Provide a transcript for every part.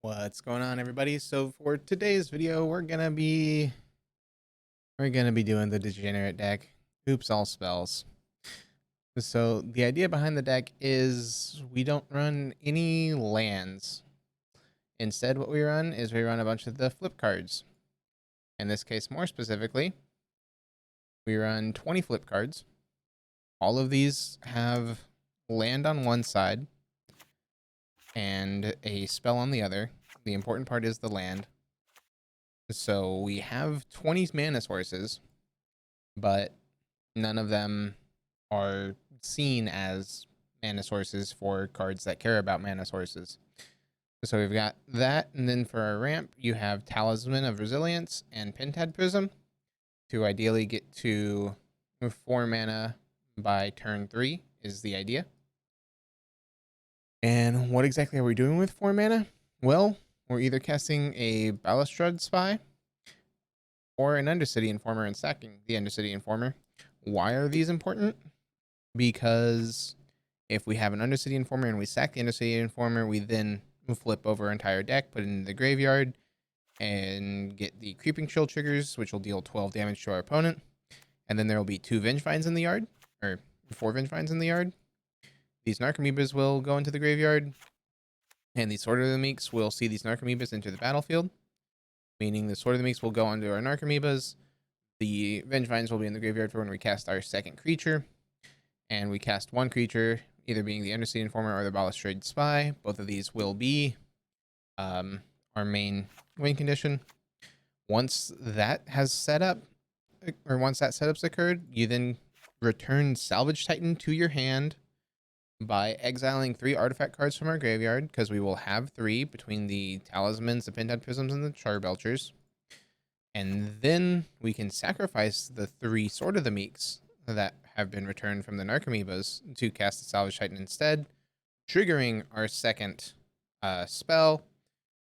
What's going on, everybody? So for today's video, we're gonna be doing the degenerate deck. Oops, all spells. So the idea behind the deck is we don't run any lands. Instead, what we run is we run a bunch of the flip cards. In this case, more specifically, we run 20 flip cards. All of these have land on one side and a spell on the other. The important part is the land. So we have 20 mana sources, but none of them are seen as mana sources for cards that care about mana sources. So we've got that, and then for our ramp, you have Talisman of Resilience and Pentad Prism to ideally get to 4 mana by turn 3 is the idea. And what exactly are we doing with 4 mana? Well, we're either casting a Balustrade Spy or an Undercity Informer and sacking the Undercity Informer. Why are these important? Because if we have an Undercity Informer and we sack the Undercity Informer, we then flip over our entire deck, put it into the graveyard, and get the Creeping Chill triggers, which will deal 12 damage to our opponent. And then there will be 2 Vengevines in the yard, or 4 Vengevines in the yard. These Narcomoebas will go into the graveyard, and the Sword of the Meeks will see these Narcomoebas enter the battlefield, meaning the Sword of the Meeks will go onto our Narcomoebas. The Vengevines will be in the graveyard for when we cast our second creature, and we cast one creature, either being the Undercity Informer or the Balustrade Spy. Both of these will be our main win condition. Once that has set up, or once that setup's occurred, you then return Salvage Titan to your hand by exiling 3 artifact cards from our graveyard, because we will have 3 between the Talismans, the Pentad Prisms, and the Charbelchers. And then we can sacrifice the 3 Sword of the Meeks that have been returned from the Narcomoebas to cast the Salvage Titan instead, triggering our second spell,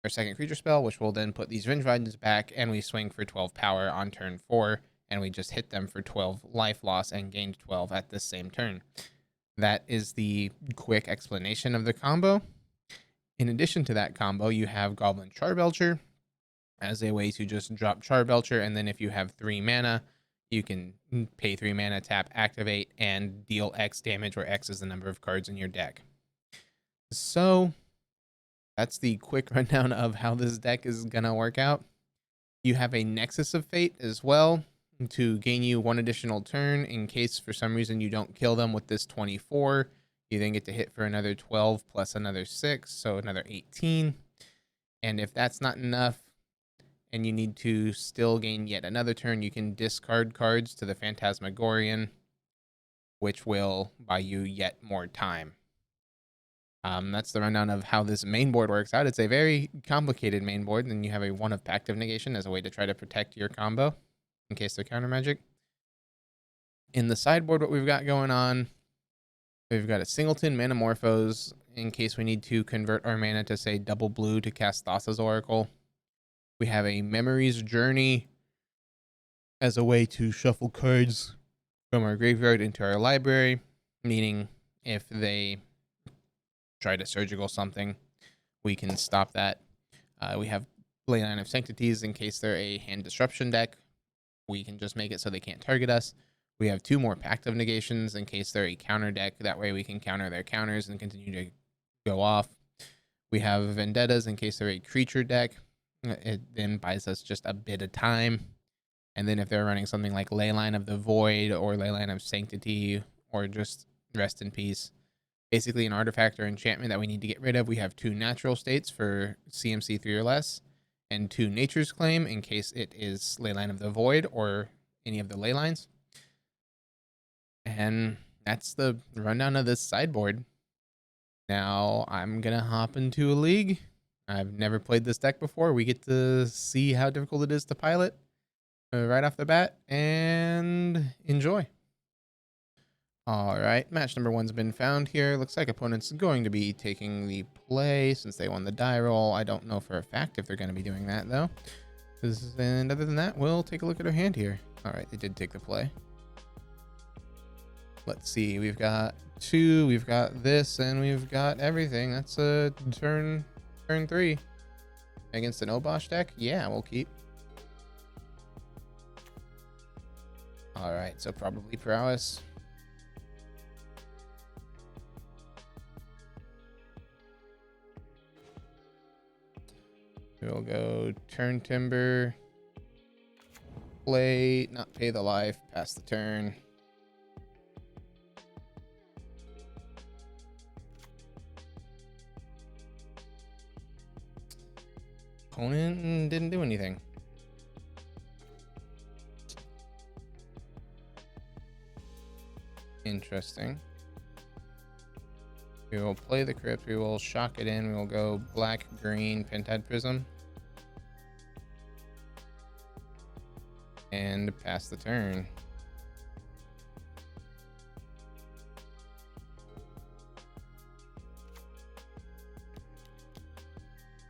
our second creature spell, which will then put these Vengevines back, and we swing for 12 power on turn 4, and we just hit them for 12 life loss and gained 12 at the same turn. That is the quick explanation of the combo. In addition to that combo, you have Goblin Charbelcher as a way to just drop Charbelcher, and then if you have 3 mana, you can pay 3 mana, tap, activate, and deal X damage, where X is the number of cards in your deck. So that's the quick rundown of how this deck is gonna work out. You have a Nexus of Fate as well to gain you 1 additional turn in case for some reason you don't kill them with this 24. You then get to hit for another 12 plus another 6, so another 18. And if that's not enough, and you need to still gain yet another turn, you can discard cards to the Phantasmagorian, which will buy you yet more time. That's the rundown of how this main board works out. It's a very complicated main board, and then you have a 1 of Pact of Negation as a way to try to protect your combo in case they're counter magic. In the sideboard, what we've got going on, we've got a Singleton Manamorphose in case we need to convert our mana to, say, double blue to cast Thassa's Oracle. We have a Memories Journey as a way to shuffle cards from our graveyard into our library, meaning if they try to surgical something, we can stop that. We have Leyline of Sanctities in case they're a hand disruption deck. We can just make it so they can't target us. We have 2 more Pact of Negations in case they're a counter deck. That way we can counter their counters and continue to go off. We have Vendettas in case they're a creature deck. It then buys us just a bit of time. And then if they're running something like Leyline of the Void or Leyline of Sanctity or just Rest in Peace, basically an artifact or enchantment that we need to get rid of, we have 2 natural states for CMC 3 or less, and 2 Nature's Claim in case it is Leyline of the Void or any of the Leylines. And that's the rundown of this sideboard. Now I'm gonna hop into a league. I've never played this deck before. We get to see how difficult it is to pilot right off the bat, and enjoy. All right, match number 1's been found here. Looks like opponent's going to be taking the play since they won the die roll. I don't know for a fact if they're going to be doing that, though. And other than that, we'll take a look at our hand here. All right, they did take the play. Let's see, we've got 2, we've got this, and we've got everything. That's a turn 3. Against an Obosh deck? Yeah, we'll keep. Alright, so probably prowess. We'll go turn timber. Play, not pay the life, pass the turn. Opponent didn't do anything. Interesting. We will play the crypt. We will shock it in. We will go black, green, pentad prism. And pass the turn.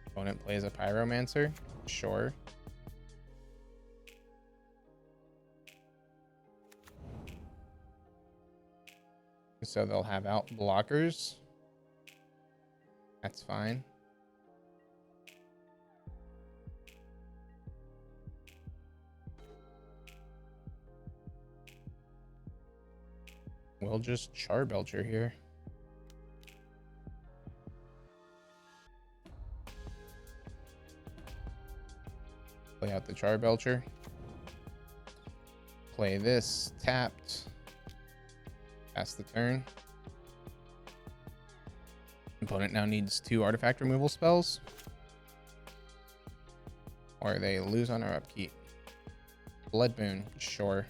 Opponent plays a pyromancer. Sure. So they'll have out blockers. That's fine. We'll just char belcher here. Play out the char belcher. Play this tapped. Pass the turn. Opponent now needs 2 artifact removal spells. Or they lose on our upkeep. Blood Moon, sure.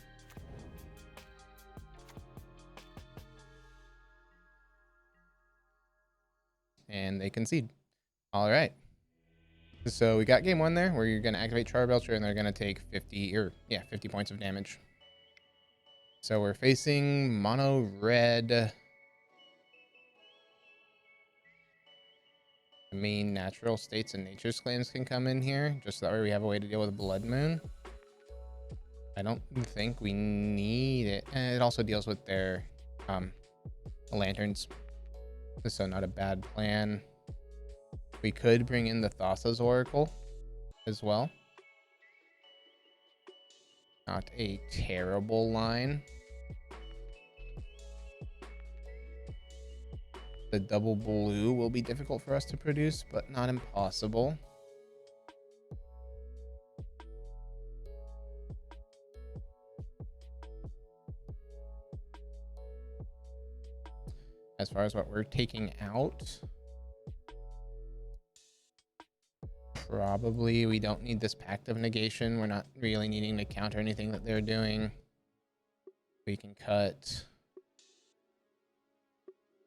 And they concede. All right. So we got game 1 there, where you're going to activate Char Belcher, and they're going to take 50 points of damage. So we're facing mono red. I mean, natural states and nature's claims can come in here, just that way we have a way to deal with Blood Moon. I don't think we need it. And it also deals with their lanterns. So not a bad plan. We could bring in the Thassa's Oracle as well. Not a terrible line. The double blue will be difficult for us to produce, but not impossible. As far as what we're taking out, probably we don't need this Pact of Negation. We're not really needing to counter anything that they're doing. We can cut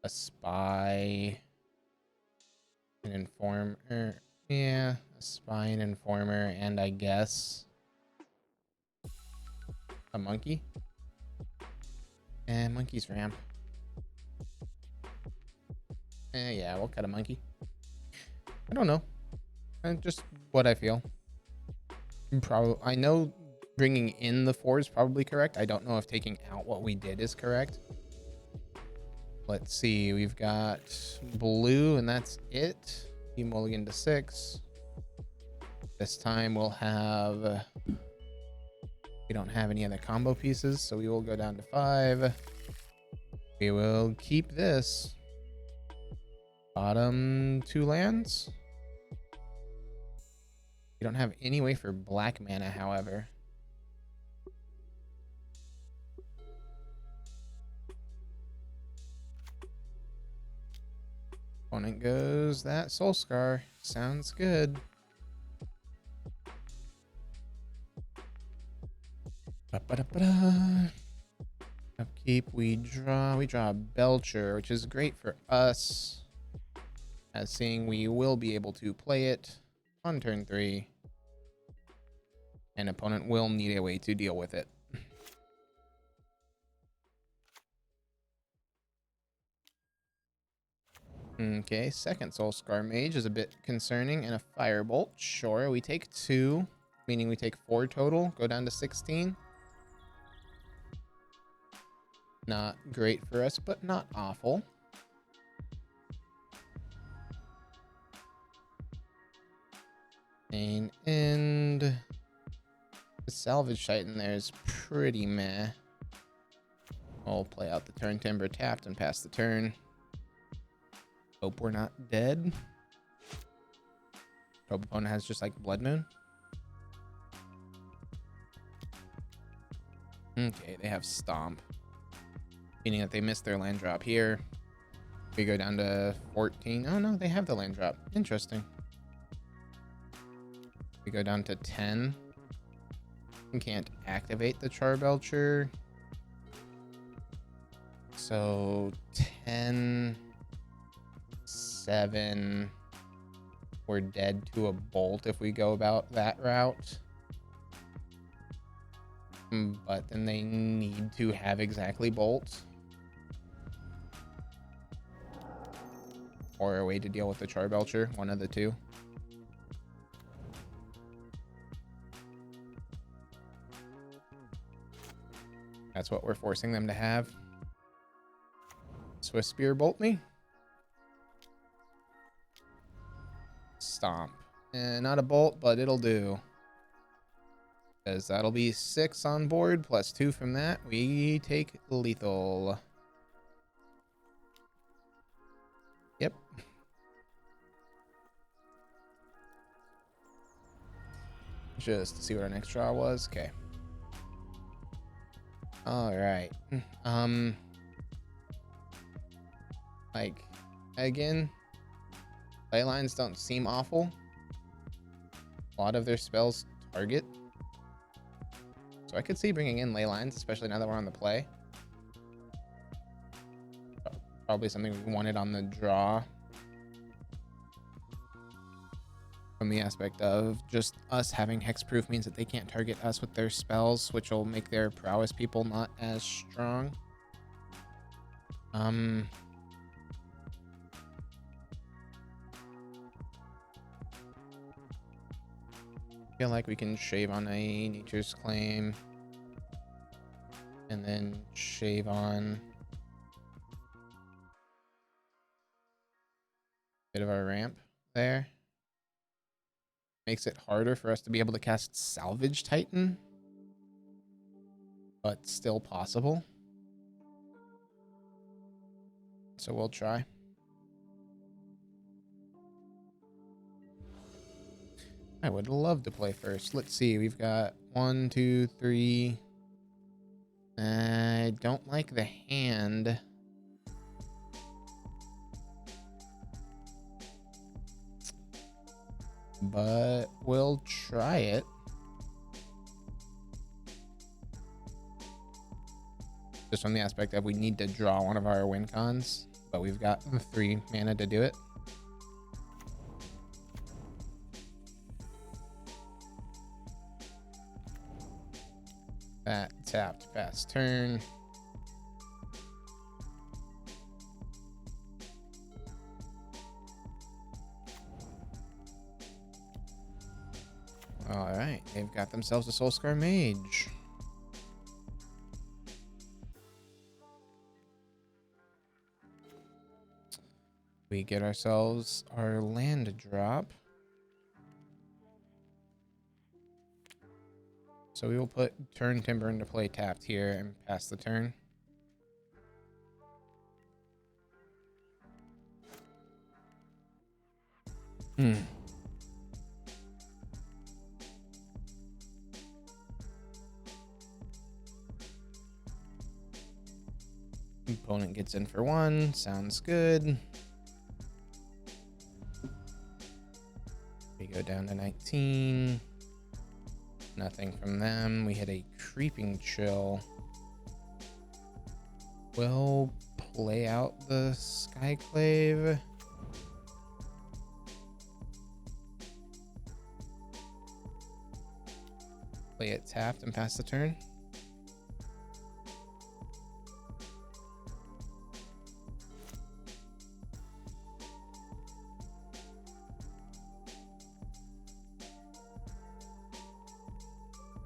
a spy, an informer. Yeah, a spy, an informer, and I guess a monkey. And monkey's ramp. Yeah, we'll cut a monkey. I don't know. Just what I feel. Probably, I know bringing in the 4 is probably correct. I don't know if taking out what we did is correct. Let's see. We've got blue, and that's it. He mulligan to 6. This time we'll have... we don't have any other combo pieces, so we will go down to 5. We will keep this. Bottom 2 lands. We don't have any way for black mana, however. Opponent goes that Soul Scar. Sounds good. Ba-ba-da-ba-da. Upkeep, we draw a Belcher, which is great for us. As seeing we will be able to play it on turn 3. An opponent will need a way to deal with it. Okay, second Soul Scar Mage is a bit concerning, and a Firebolt. Sure, we take 2, meaning we take 4 total, go down to 16. Not great for us, but not awful. Main end. The salvage titan there is pretty meh. I'll play out the turn timber tapped and pass the turn. Hope we're not dead. Hope opponent has just like Blood Moon. Okay, they have Stomp, meaning that they missed their land drop here. We go down to 14. Oh no, they have the land drop. Interesting. We go down to 10. We can't activate the Charbelcher. So 10, 7. We're dead to a bolt if we go about that route. But then they need to have exactly bolt. Or a way to deal with the Charbelcher, one of the two. That's what we're forcing them to have. Swift Spear bolt me. Stomp. Not a bolt, but it'll do. Because that'll be 6 on board, plus 2 from that. We take lethal. Yep. Just to see what our next draw was. Okay. All right. Like, again, play lines don't seem awful. A lot of their spells target. So I could see bringing in ley lines, especially now that we're on the play. Probably something we wanted on the draw. From the aspect of just us having hexproof means that they can't target us with their spells, which will make their prowess people not as strong. Feel like we can shave on a Nature's Claim and then shave on a bit of our ramp there. Makes it harder for us to be able to cast Salvage Titan, but still possible. So we'll try. I would love to play first. Let's see. We've got 1, 2, 3. I don't like the hand. But we'll try it. Just from the aspect of we need to draw one of our win cons, but we've got the 3 mana to do it. That tapped pass turn. All right, they've got themselves a Soulscar Mage. We get ourselves our land drop. So we will put turn timber into play tapped here and pass the turn. Opponent gets in for 1. Sounds good. We go down to 19. Nothing from them. We hit a Creeping Chill. We'll play out the Skyclave. Play it tapped and pass the turn.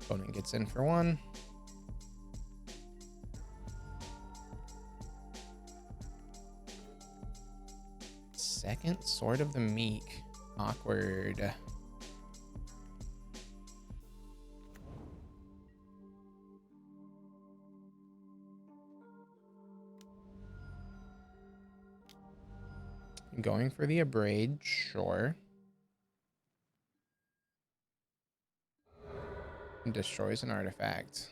Opponent gets in for 1. Second Sword of the Meek. Awkward. Going for the abrade, sure. Destroys an artifact.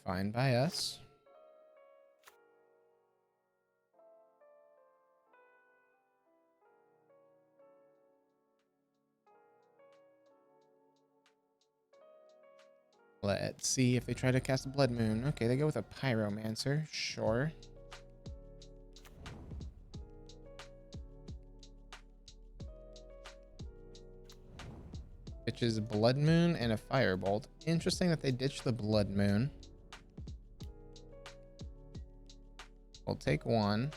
Fine by us. Let's see if they try to cast a Blood Moon. Okay, they go with a Pyromancer, sure. Ditches Blood Moon and a Firebolt. Interesting that they ditched the Blood Moon. We'll take one.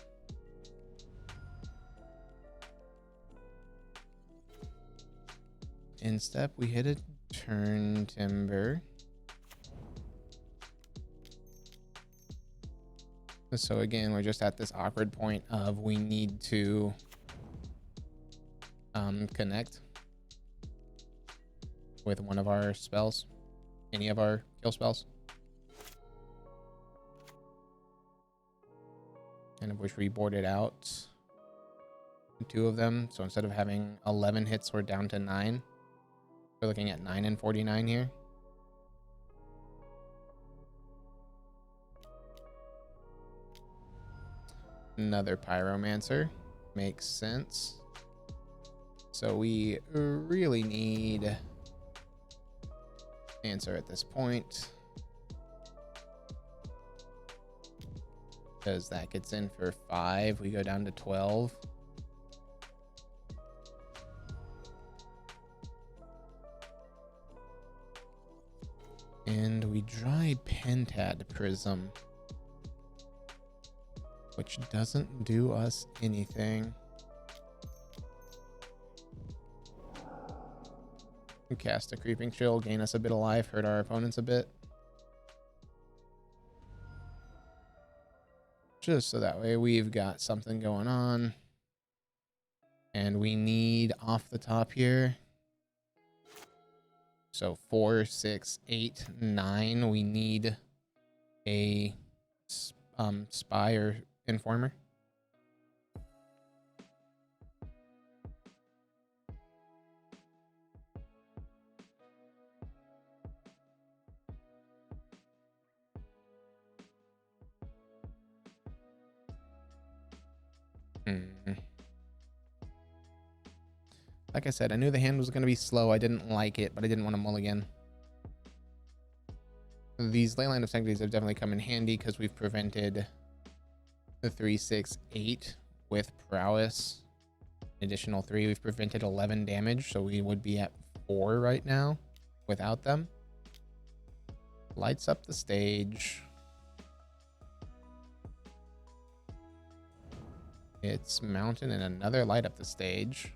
In step, we hit a Turn Timber. So again, we're just at this awkward point of we need to connect with one of our spells, any of our kill spells, and of which we boarded out 2 of them. So instead of having 11 hits, we're down to 9. We're looking at 9 and 49 here. Another Pyromancer makes sense. So we really need answer at this point, because that gets in for 5. We go down to 12. And we dry Pentad Prism, which doesn't do us anything. We cast a Creeping Chill, gain us a bit of life, hurt our opponents a bit. Just so that way we've got something going on. And we need off the top here. So 4, 6, 8, 9. We need a spy or informer. Like I said, I knew the hand was going to be slow. I didn't like it, but I didn't want to mulligan. These Leyline of Sanctities have definitely come in handy because we've prevented the 3, 6, 8 with prowess. An additional 3, we've prevented 11 damage, so we would be at 4 right now without them. Lights up the stage. It's Mountain and another light up the stage.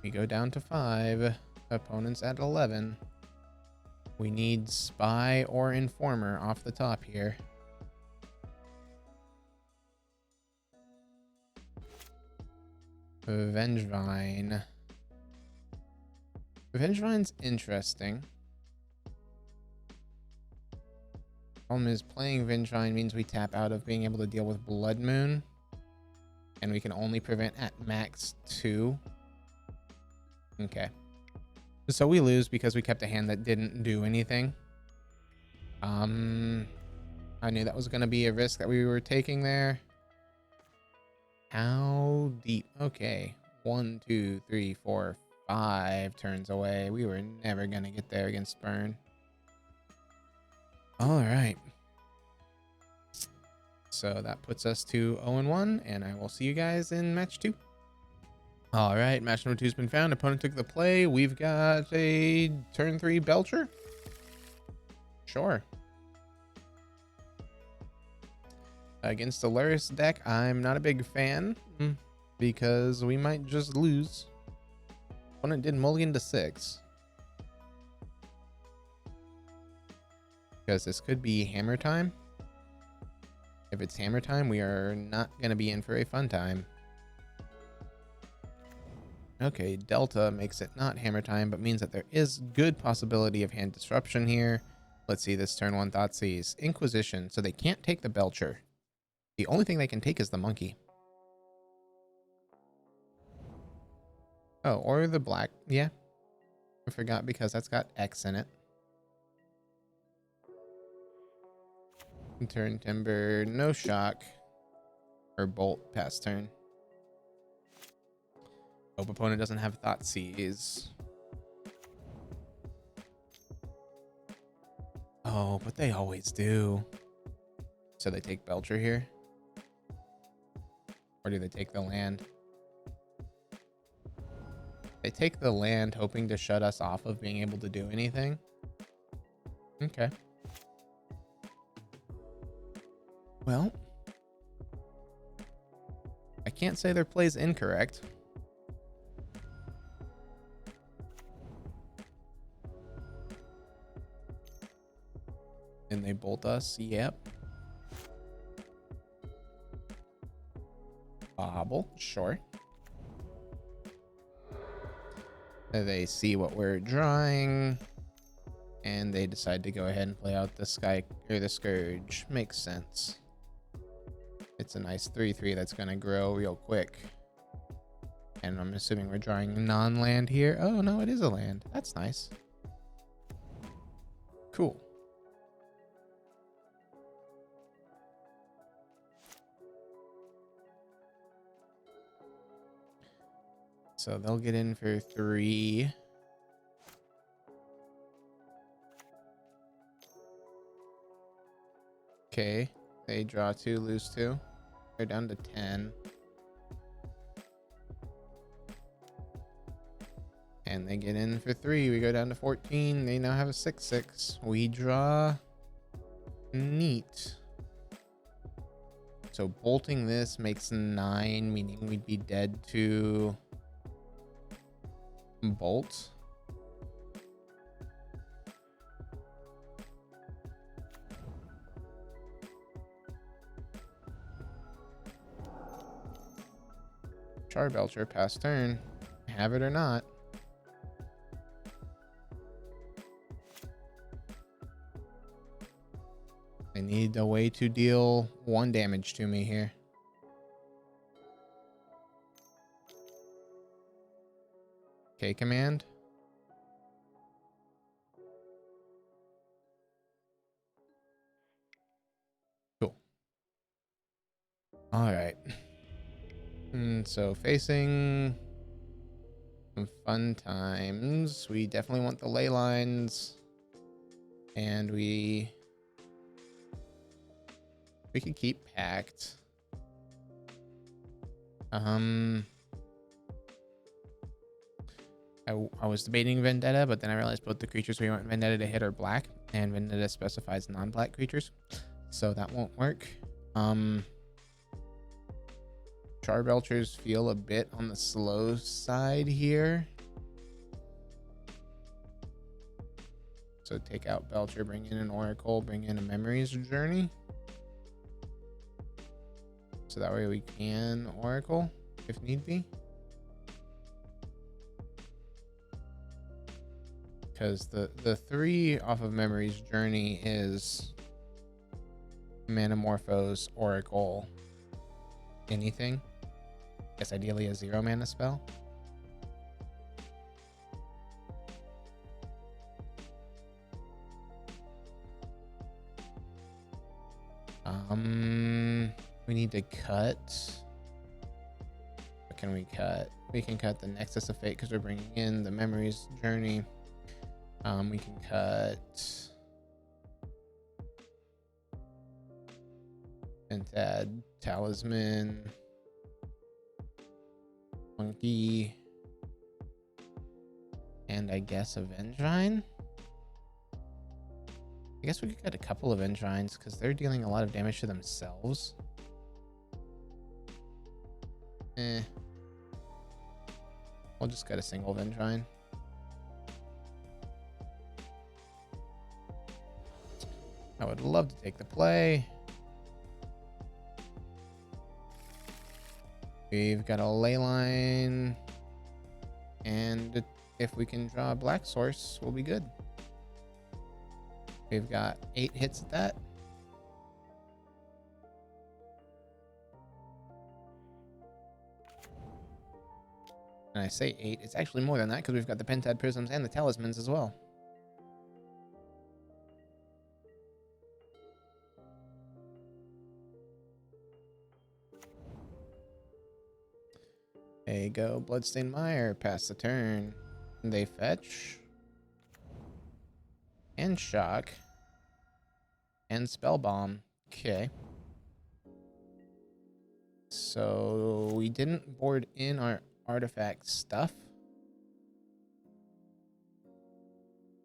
We go down to 5. Opponents at 11. We need Spy or Informer off the top here. Vengevine. Vengevine's interesting. Problem is, playing Vengevine means we tap out of being able to deal with Blood Moon. And we can only prevent at max 2. Okay. So we lose because we kept a hand that didn't do anything. I knew that was going to be a risk that we were taking there. How deep? Okay. 1, 2, 3, 4, 5 turns away. We were never going to get there against Burn. All right. So that puts us to 0-1, and I will see you guys in match 2. All right, match number 2's been found. Opponent took the play. We've got a turn 3 Belcher. Sure. Against the Luris deck, I'm not a big fan because we might just lose. Opponent did mulligan to 6. Because this could be hammer time. If it's hammer time, we are not going to be in for a fun time. Okay, Delta makes it not hammer time, but means that there is good possibility of hand disruption here. Let's see this turn 1 Thoughtseize. Inquisition, so they can't take the Belcher. The only thing they can take is the monkey. Oh, or the black. Yeah. I forgot because that's got X in it. Turn Timber, no shock. Or Bolt past turn. Hope opponent doesn't have Thoughtseize. Oh, but they always do. So they take Belcher here? Or do they take the land? They take the land hoping to shut us off of being able to do anything. Okay. Well, I can't say their play's incorrect. And they bolt us. Yep. Bobble. Sure. They see what we're drawing. And they decide to go ahead and play out the Sky or the Scourge. Makes sense. It's a nice 3/3 that's going to grow real quick. And I'm assuming we're drawing non-land here. Oh, no, it is a land. That's nice. Cool. So they'll get in for 3. Okay. They draw 2, lose 2. They're down to 10. And they get in for 3. We go down to 14. They now have a 6/6. We draw. Neat. So bolting this makes 9, meaning we'd be dead to bolt. Charbelcher pass turn. Have it or not. I need a way to deal 1 damage to me here. Okay, command. Cool. All right. So facing some fun times. We definitely want the ley lines. And we could keep packed. I was debating Vendetta, but then I realized both the creatures we want Vendetta to hit are black, and Vendetta specifies non-black creatures, so that won't work. Charbelchers feel a bit on the slow side here. So take out Belcher, bring in an Oracle, bring in a Memories Journey. So that way we can Oracle if need be. Because the 3 off of Memories Journey is Manamorphose, Oracle, anything. Guess ideally a 0 mana spell. We need to cut. What can we cut? We can cut the Nexus of Fate because we're bringing in the Memories Journey. We can cut and add Talisman, Monkey, and I guess a Vengine. I guess we could get a couple of Vengines because they're dealing a lot of damage to themselves. We'll just get a single Vengine. I would love to take the play. We've got a ley line. And if we can draw a black source, we'll be good. We've got 8 hits at that. And I say 8, it's actually more than that because we've got the pentad prisms and the talismans as well. There you go, Bloodstained Mire, pass the turn. They fetch. And shock. And spell bomb. Okay. So we didn't board in our artifact stuff,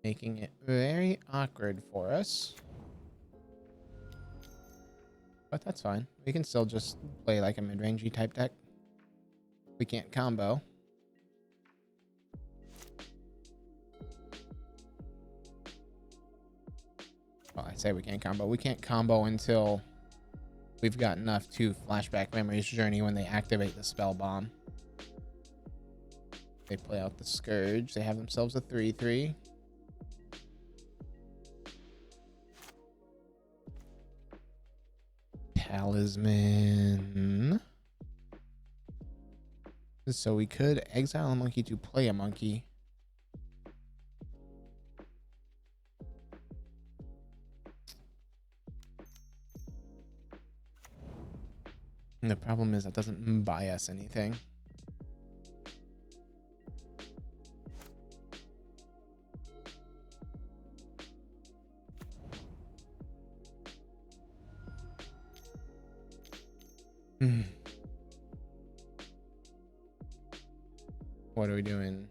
making it very awkward for us. But that's fine. We can still just play like a mid-rangey type deck. We can't combo. Well, I say we can't combo. We can't combo until we've got enough to Flashback Memories Journey when they activate the spell bomb. They play out the Scourge. They have themselves a 3/3. Talisman. So we could exile a monkey to play a monkey. And the problem is that doesn't buy us anything. What are we doing?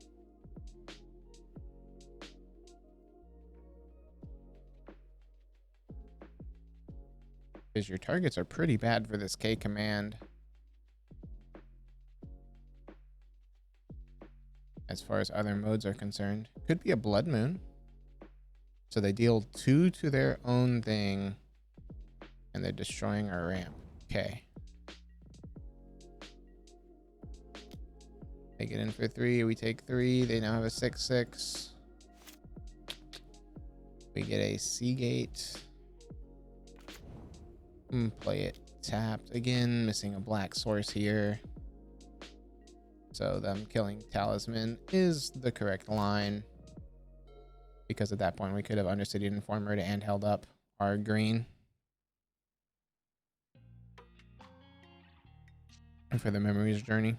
Because your targets are pretty bad for this K command. As far as other modes are concerned. Could be a Blood Moon. So they deal 2 to their own thing. And they're destroying our ramp. Okay. They get in for 3. We take 3. They now have a 6/6. We get a Seagate. Play it tapped. Again, missing a black source here. So them killing Talisman is the correct line. Because at that point we could have Undercity Informer and held up our green. And for the Memories Journey.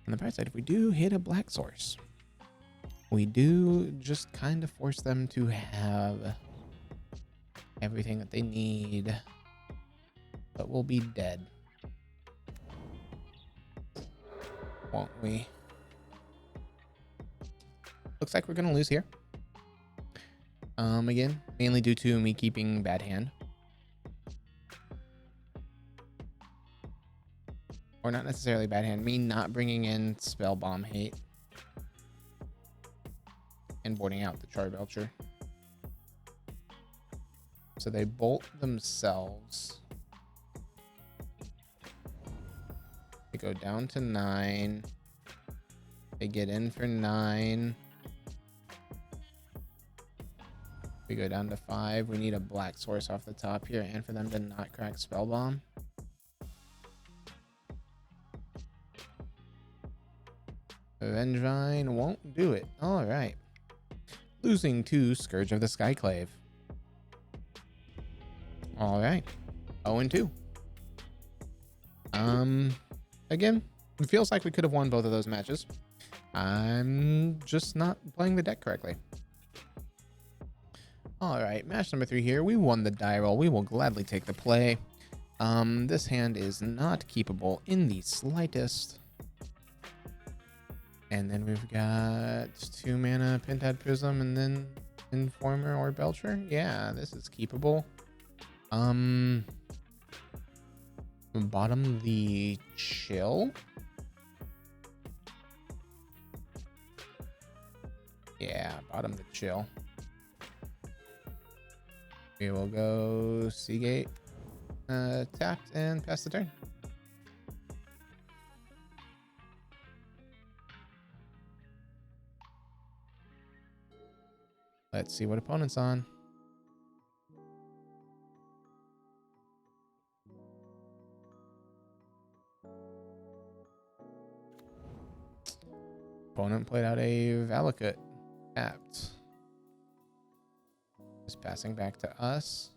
On the bright side, if we do hit a black source, we do just kind of force them to have everything that they need, but we'll be dead. Won't we? Looks like we're going to lose here. Again, mainly due to me keeping bad hand. Or not necessarily bad hand, me not bringing in Spell Bomb Hate. And boarding out the Char Belcher. So they bolt themselves. They go down to 9. They get in for 9. We go down to 5. We need a black source off the top here and for them to not crack Spell Bomb. Vengevine won't do it. All right. Losing to Scourge of the Skyclave. All right. 0-2. Again, it feels like we could have won both of those matches. I'm just not playing the deck correctly. All right, match number 3 here. We won the die roll. We will gladly take the play. This hand is not keepable in the slightest. And then we've got 2 mana Pentad Prism and then Informer or Belcher. Yeah, this is keepable. Bottom the Chill. Yeah, bottom the Chill. We will go Seagate, tapped, and pass the turn. Let's see what opponent's on. Opponent played out a Valakut, tapped. Just passing back to us.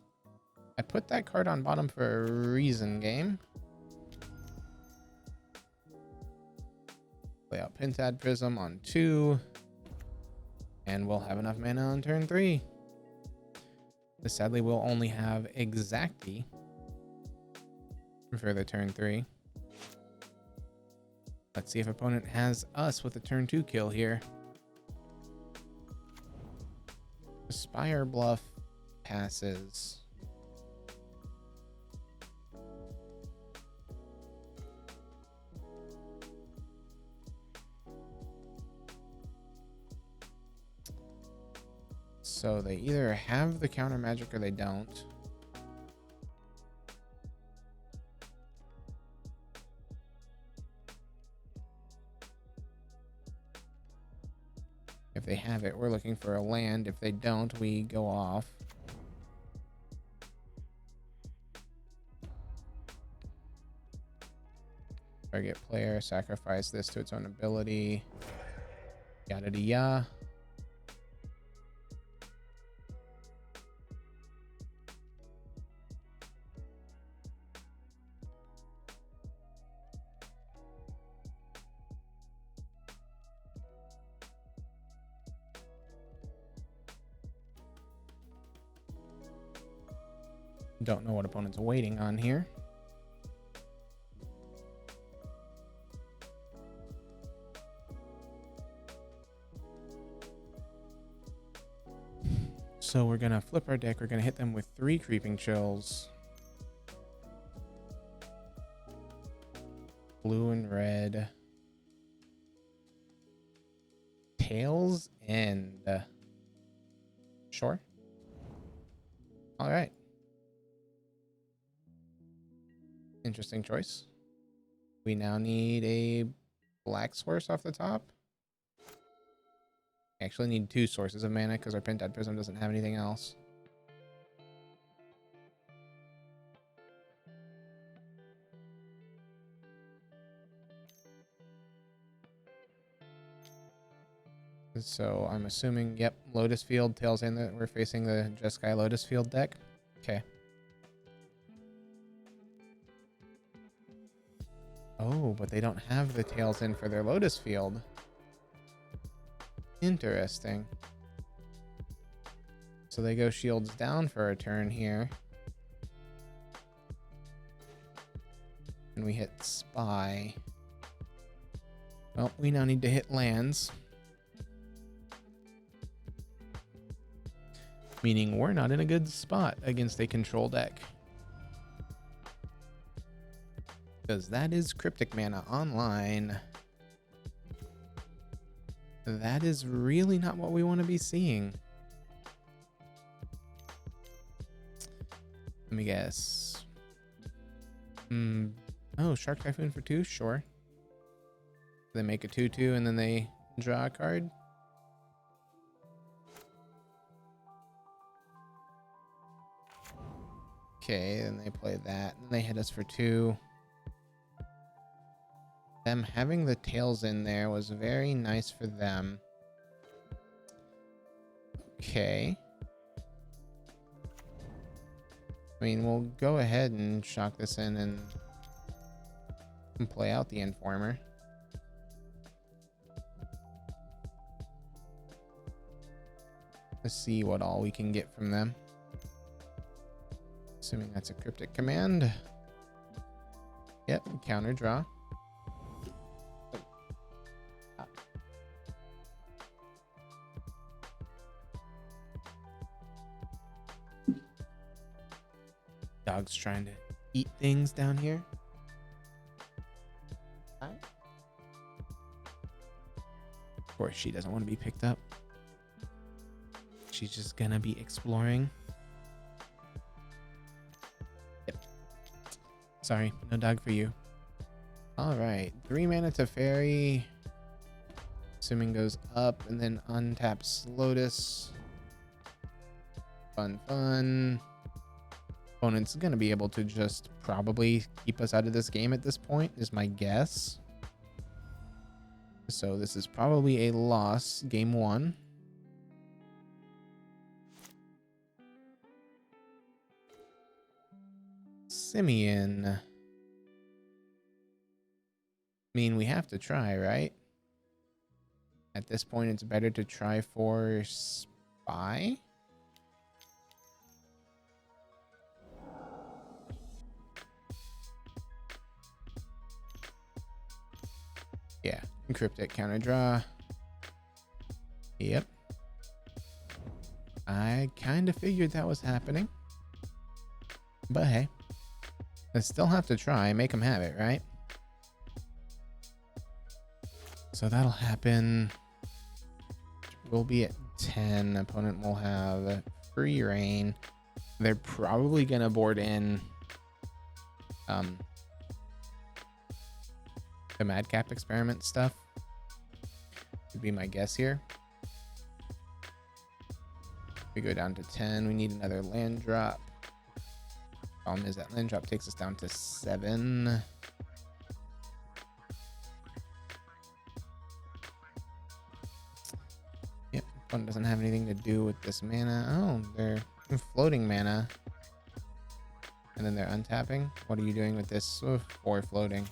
I put that card on bottom for a reason, game. Play out Pentad Prism on 2. And we'll have enough mana on turn 3. But sadly, we'll only have Exacti for the turn 3. Let's see if opponent has us with a turn 2 kill here. Spire Bluff passes. So they either have the counter magic or they don't. If they have it, we're looking for a land. If they don't, we go off. Target player, sacrifice this to its own ability. Yada yada yada. Don't know what opponent's waiting on here. So we're gonna flip our deck. We're gonna hit them with 3 Creeping Chills. Blue and red. Tails and sure. All right. Interesting choice. We now need a black source off the top. Actually need 2 sources of mana because our Pentad Prism doesn't have anything else. So I'm assuming, yep, Lotus Field tells in that we're facing the Jeskai Lotus Field deck. Okay. Oh, but they don't have the tails in for their Lotus Field. Interesting. So they go shields down for a turn here. And we hit Spy. Well, we now need to hit lands. Meaning we're not in a good spot against a control deck. Because that is Cryptic Mana online. That is really not what we want to be seeing. Let me guess. Oh, Shark Typhoon for 2? Sure. They make a 2/2 and then they draw a card. Okay, then they play that and they hit us for 2. Them having the tails in there was very nice for them. Okay. I mean, we'll go ahead and shock this in and play out the Informer. Let's see what all we can get from them. Assuming that's a cryptic command. Yep, counter draw. Dog's trying to eat things down here. Hi. Of course, she doesn't want to be picked up. She's just gonna be exploring. Sorry, no dog for you. All right, 3 mana to fairy. Assuming goes up and then untaps Lotus. Fun. Opponent's gonna be able to just probably keep us out of this game at this point, is my guess. So this is probably a loss, game 1. Simeon. I mean, we have to try, right? At this point, it's better to try for Spy. Yeah, encrypt it, counter draw. Yep. I kind of figured that was happening. But hey, I still have to try, make them have it, right? So that'll happen. We'll be at 10. Opponent will have free reign. They're probably gonna board in the Madcap experiment stuff. Would be my guess here. We go down to 10. We need another land drop. Problem is that land drop takes us down to 7. Yep, one doesn't have anything to do with this mana. Oh, they're floating mana. And then they're untapping. What are you doing with this? Oh, 4 floating.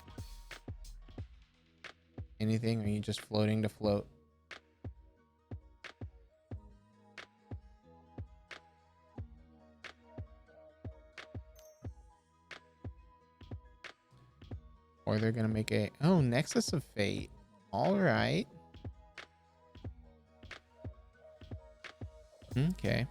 Anything? Or are you just floating to float? Or they're gonna make a Nexus of Fate. All right. Okay.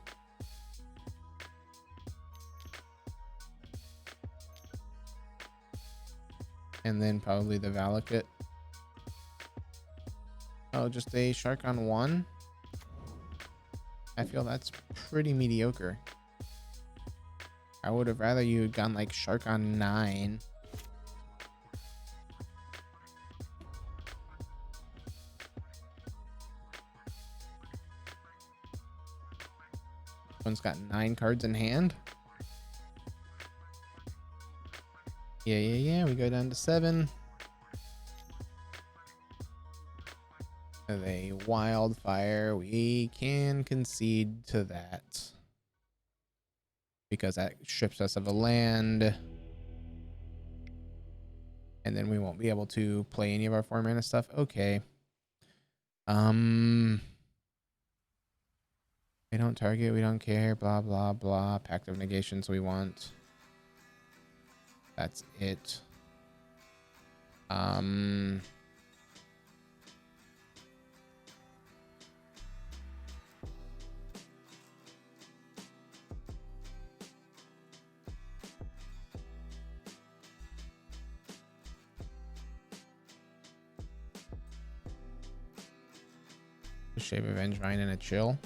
And then probably the Valakut. Oh, just a Shark on 1? I feel that's pretty mediocre. I would have rather you had gone like Shark on 9. One's got 9 cards in hand. Yeah. We go down to 7. A wildfire. We can concede to that because that strips us of a land, and then we won't be able to play any of our 4 mana stuff. Okay. They don't target. We don't care. Blah blah blah. Pact of negations. We want. That's it. Shave of Vengevine and a chill.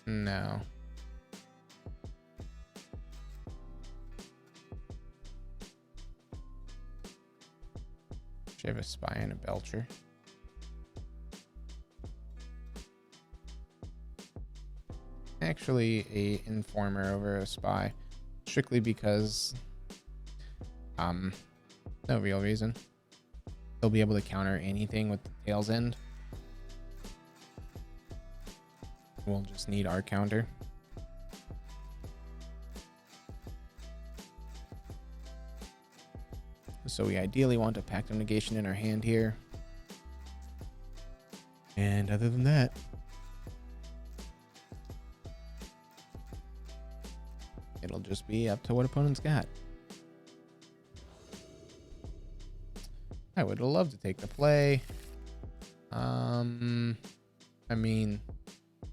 No. Shave a Spy and a Belcher. Actually, a Informer over a Spy, strictly because, no real reason. They'll be able to counter anything with the tail's end. We'll just need our counter. So we ideally want a Pact of Negation in our hand here. And other than that, it'll just be up to what opponent's got. I would love to take the play. I mean,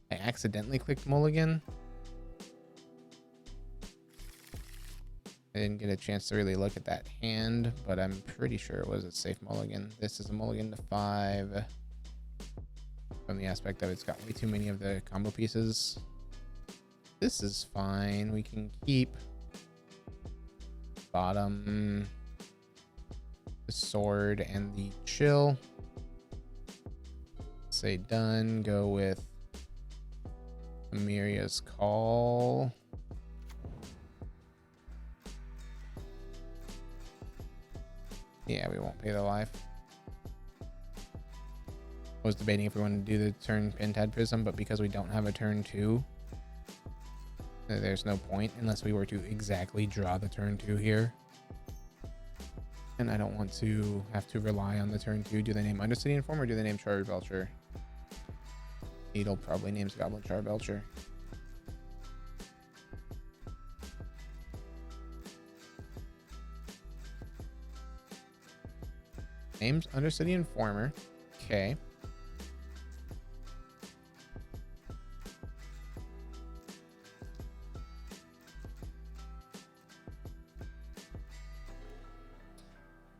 I accidentally clicked mulligan. I didn't get a chance to really look at that hand, but I'm pretty sure it was a safe mulligan. This is a mulligan to 5. From the aspect of it's got way too many of the combo pieces. This is fine. We can keep bottom, the sword, and the chill. Say done. Go with Amiria's call. Yeah, we won't pay the life. I was debating if we wanted to do the turn Pentad Prism, but because we don't have a turn 2, there's no point unless we were to exactly draw the turn 2 here. And I don't want to have to rely on the turn 2. Do they name Undercity Informer or do they name Char Belcher? Needle probably names Goblin Char Belcher. Names Undercity Informer. Okay.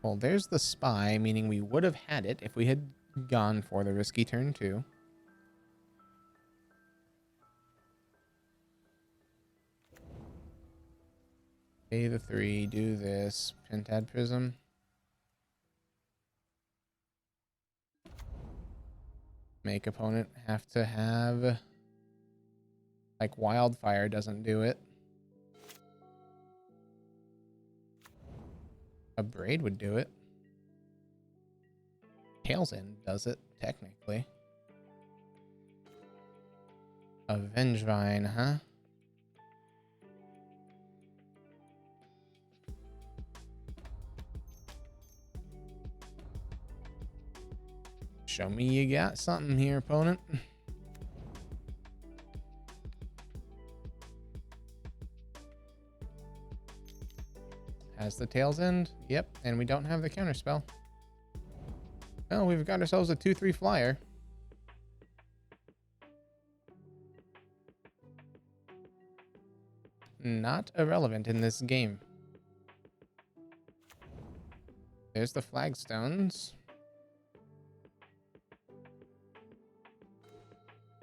Well, there's the spy, meaning we would have had it if we had gone for the risky turn 2. Pay the 3, do this. Pentad Prism. Make opponent have to have... Like Wildfire doesn't do it. A Braid would do it. Tails End does it, technically. A Vengevine, huh? Show me you got something here, opponent. Has the Tails End? Yep, and we don't have the counterspell. Oh, we've got ourselves a 2/3 flyer. Not irrelevant in this game. There's the flagstones.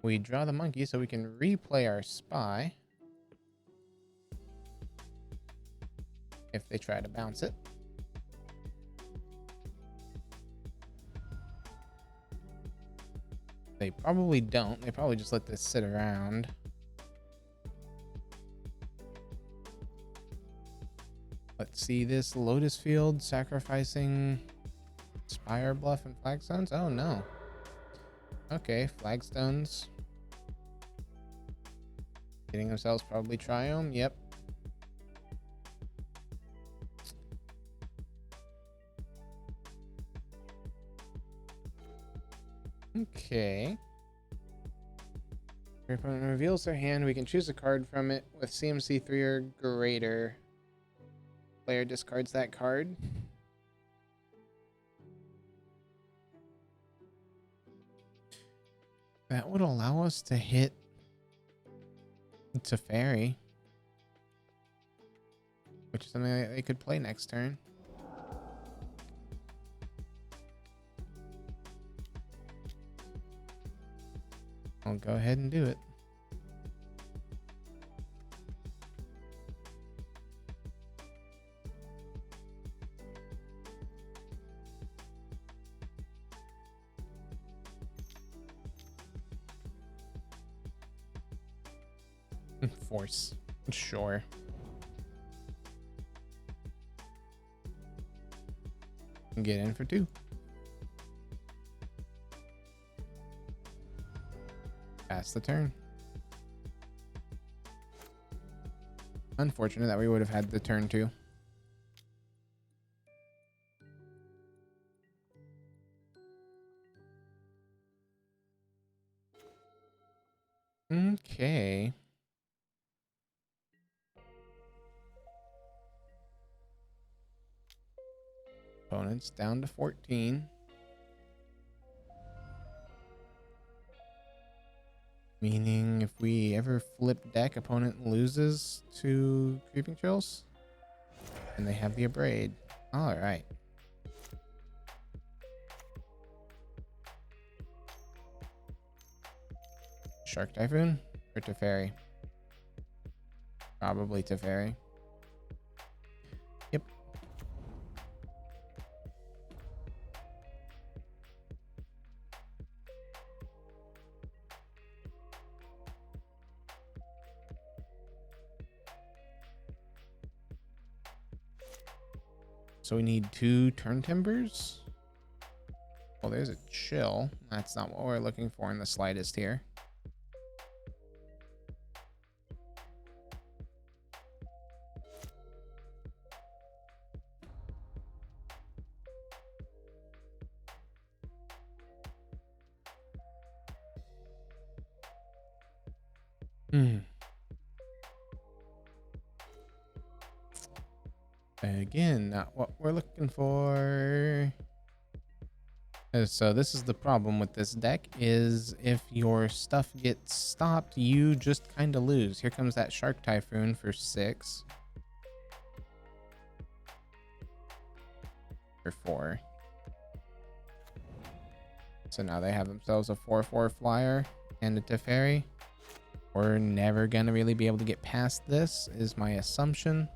We draw the monkey so we can replay our spy. If they try to bounce it. They probably don't. They probably just let this sit around. Let's see this Lotus Field sacrificing Spire Bluff and Flagstones. Oh no. Okay, Flagstones. Getting themselves probably Triome. Yep. Okay. Your opponent reveals their hand. We can choose a card from it with CMC 3 or greater. Player discards that card. That would allow us to hit Teferi, which is something that they could play next turn. I'll go ahead and do it. Force. Sure. Get in for 2. Pass the turn. Unfortunate that we would have had the turn 2. Okay. Opponent's down to 14. Meaning if we ever flip deck, opponent loses to Creeping Chills. And they have the Abrade. Alright. Shark Typhoon or Teferi? Probably Teferi. Yep. So we need 2 turn timbers. Well, there's a chill. That's not what we're looking for in the slightest here. Again, not what we're looking for. So this is the problem with this deck, is if your stuff gets stopped, you just kind of lose. Here comes that Shark Typhoon for 6. For 4. So now they have themselves a 4/4 flyer and a Teferi. We're never gonna really be able to get past this, is my assumption.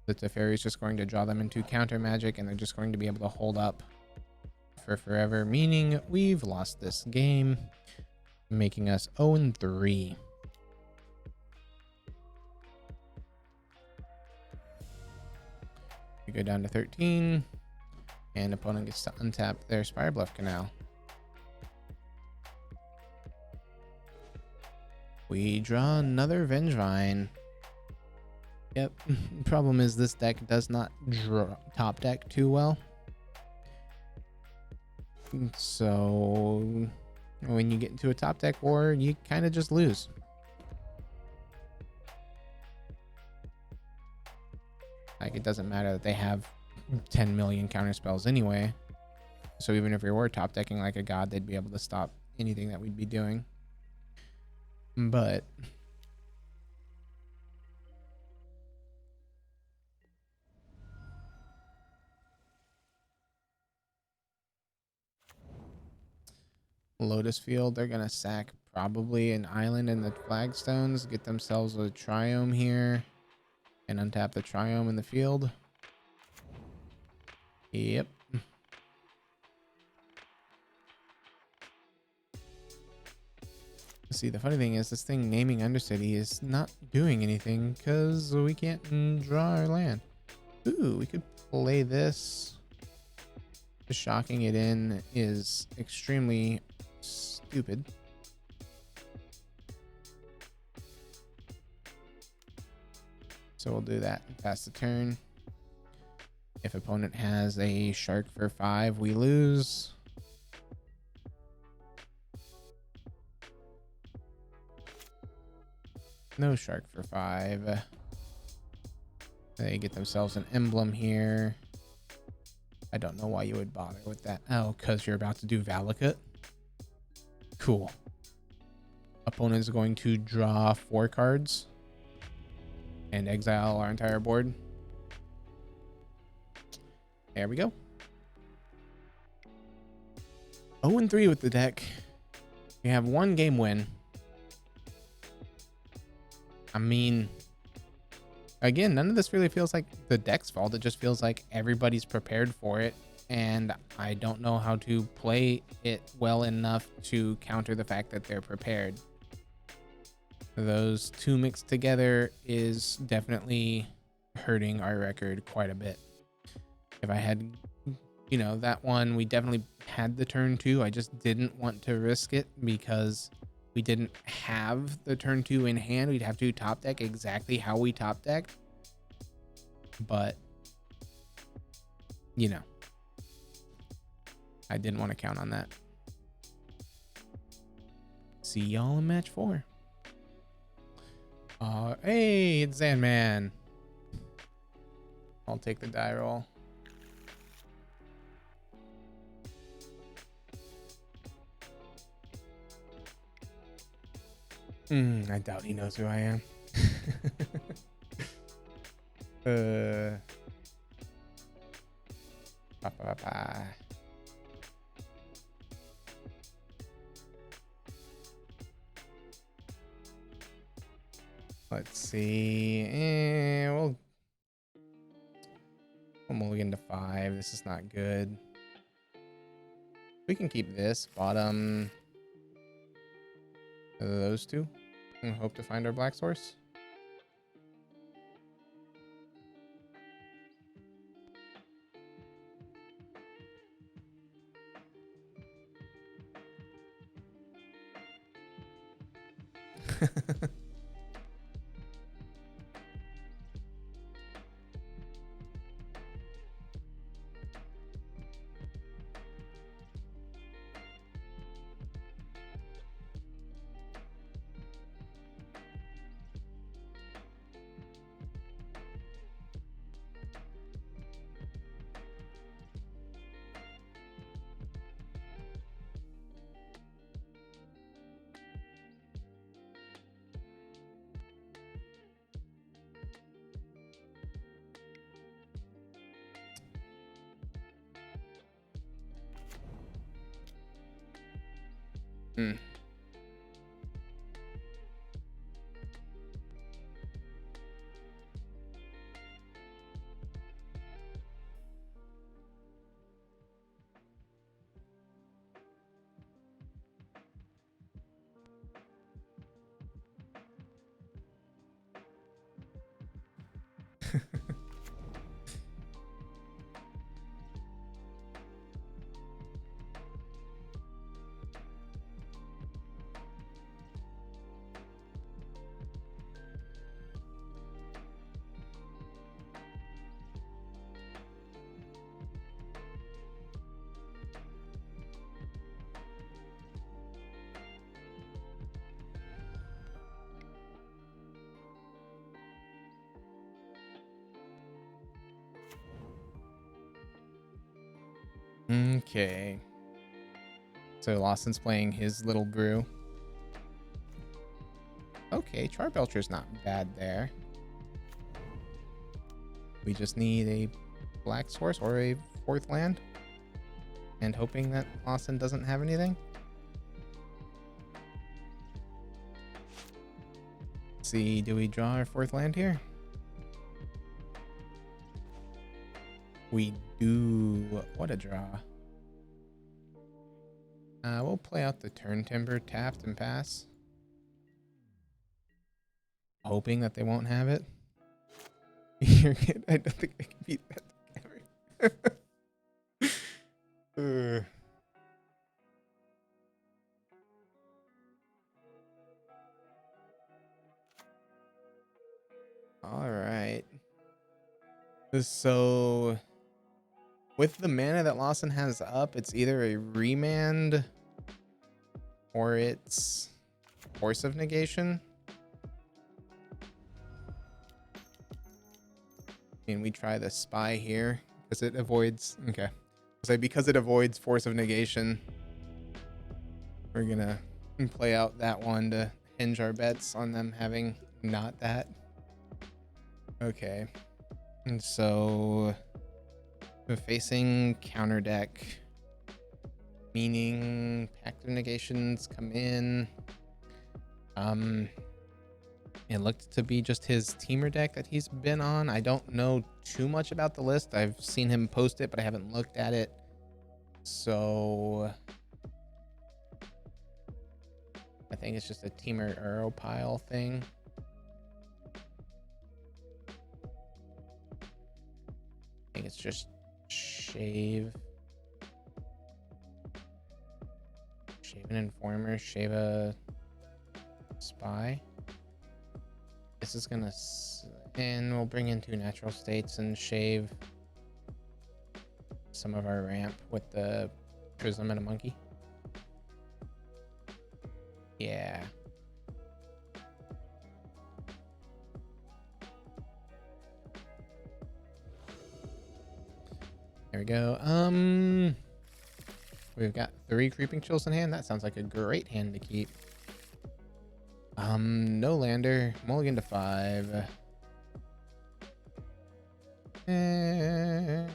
The Teferi is just going to draw them into counter magic, and they're just going to be able to hold up for forever, meaning we've lost this game, making us 0-3. We go down to 13, and opponent gets to untap their Spire Bluff Canal. We draw another Vengevine. Yep. Problem is this deck does not draw top deck too well. So when you get into a top deck war, you kind of just lose. Like, it doesn't matter that they have 10 million counter spells anyway. So even if we were top decking like a god, they'd be able to stop anything that we'd be doing. But Lotus Field, they're gonna sack probably an island and the flagstones, get themselves a Triome here, and untap the Triome in the field. Yep. See, the funny thing is, this thing naming Undercity is not doing anything because we can't draw our land. Ooh, we could play this. Just shocking it in is extremely stupid. So we'll do that and pass the turn. If opponent has a shark for 5, we lose. No shark for 5. They get themselves an emblem here. I don't know why you would bother with that. Oh, because you're about to do Valakut? Cool. Opponent is going to draw 4 cards and exile our entire board. There we go. 0-3 with the deck. We have 1 game win. I mean, again, none of this really feels like the deck's fault. It just feels like everybody's prepared for it, and I don't know how to play it well enough to counter the fact that they're prepared. Those 2 mixed together is definitely hurting our record quite a bit. If I had, you know, that one, we definitely had the turn 2. I just didn't want to risk it because we didn't have the turn 2 in hand. We'd have to top deck exactly how we top decked. But, you know, I didn't want to count on that. See y'all in match 4. Hey, it's Zandman. I'll take the die roll. I doubt he knows who I am. Let's see. We'll mulligan to 5. This is not good. We can keep this bottom of those two and hope to find our black source. Hmm. Okay. So Lawson's playing his little brew. Okay, Charbelcher's not bad there. We just need a black source or a 4th land. And hoping that Lawson doesn't have anything. Let's see, do we draw our 4th land here? We do. What a draw. We'll play out the turn timber, tapped and pass. Hoping that they won't have it. You're good. I don't think I can beat that ever. All right. So with the mana that Lawson has up, it's either a remand or it's Force of Negation. And we try the spy here because it avoids. Okay. So because it avoids Force of Negation, we're gonna play out that one to hinge our bets on them having not that. Okay. And so we're facing counter deck, meaning Pact of Negations come in. It looked to be just his teamer deck that he's been on. I don't know too much about the list. I've seen him post it, but I haven't looked at it. So I think it's just a teamer arrow pile thing. I think it's just shave an informer, shave a spy. This is gonna, and we'll bring in 2 natural states and shave some of our ramp with the prism and a monkey. Yeah. There we go. We've got 3 creeping chills in hand. That sounds like a great hand to keep. No lander. Mulligan to 5. The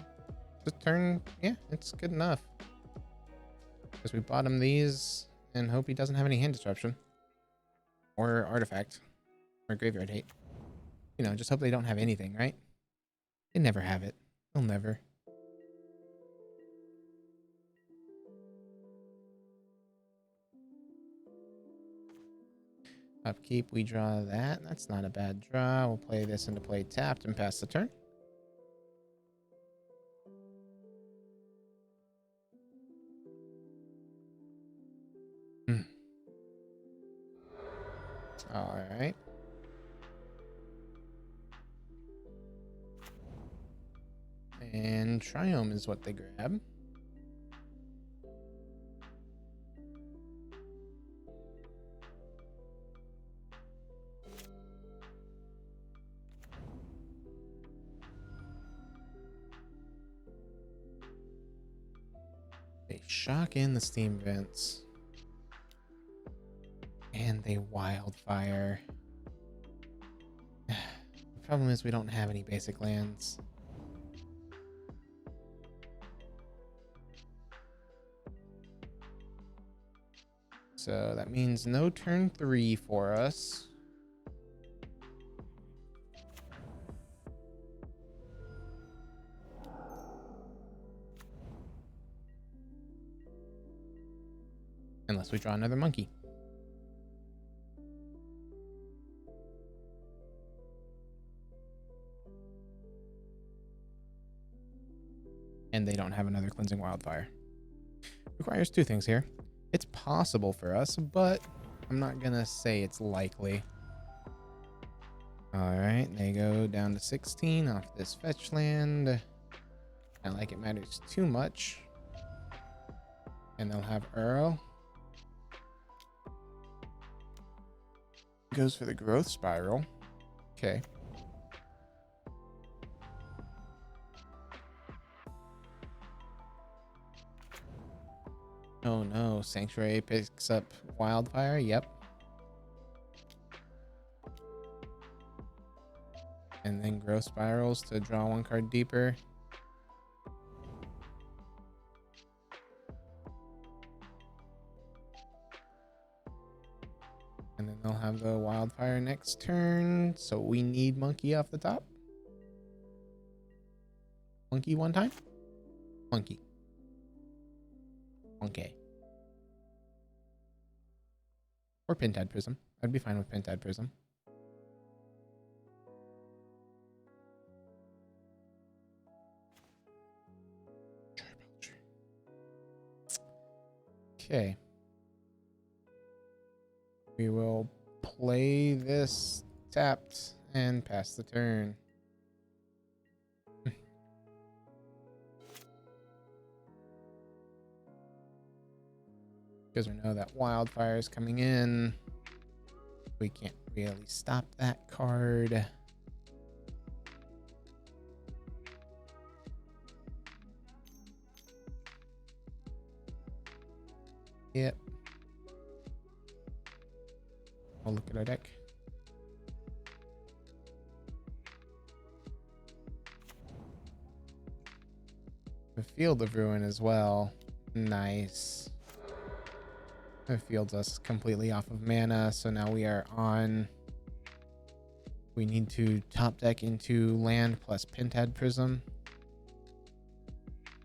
turn, yeah, it's good enough. Because we bottom these and hope he doesn't have any hand disruption. Or artifact. Or graveyard hate. You know, just hope they don't have anything, right? They never have it. They'll never. Upkeep, we draw that. That's not a bad draw. We'll play this into play tapped and pass the turn. All right. And Triome is what they grab. They shock in the steam vents. And they wildfire. The problem is we don't have any basic lands. So that means no turn 3 for us. Unless we draw another monkey. And they don't have another cleansing wildfire. Requires 2 things here. It's possible for us, but I'm not gonna say it's likely. Alright, they go down to 16 off this fetch land. Not like it matters too much. And they'll have Uro. Goes for the growth spiral. Okay. Oh no, Sanctuary picks up Wildfire. Yep. And then growth spirals to draw 1 card deeper. And then they'll have the Wildfire next turn. So we need Monkey off the top. Monkey 1 time. Monkey. Okay. Or Pentad Prism. I'd be fine with Pentad Prism. Okay. We will play this tapped and pass the turn. Because we know that wildfire is coming in. We can't really stop that card. Yep. I'll look at our deck. The Field of Ruin as well. Nice. It fields us completely off of mana, so now we are on. We need to top deck into land plus Pentad Prism.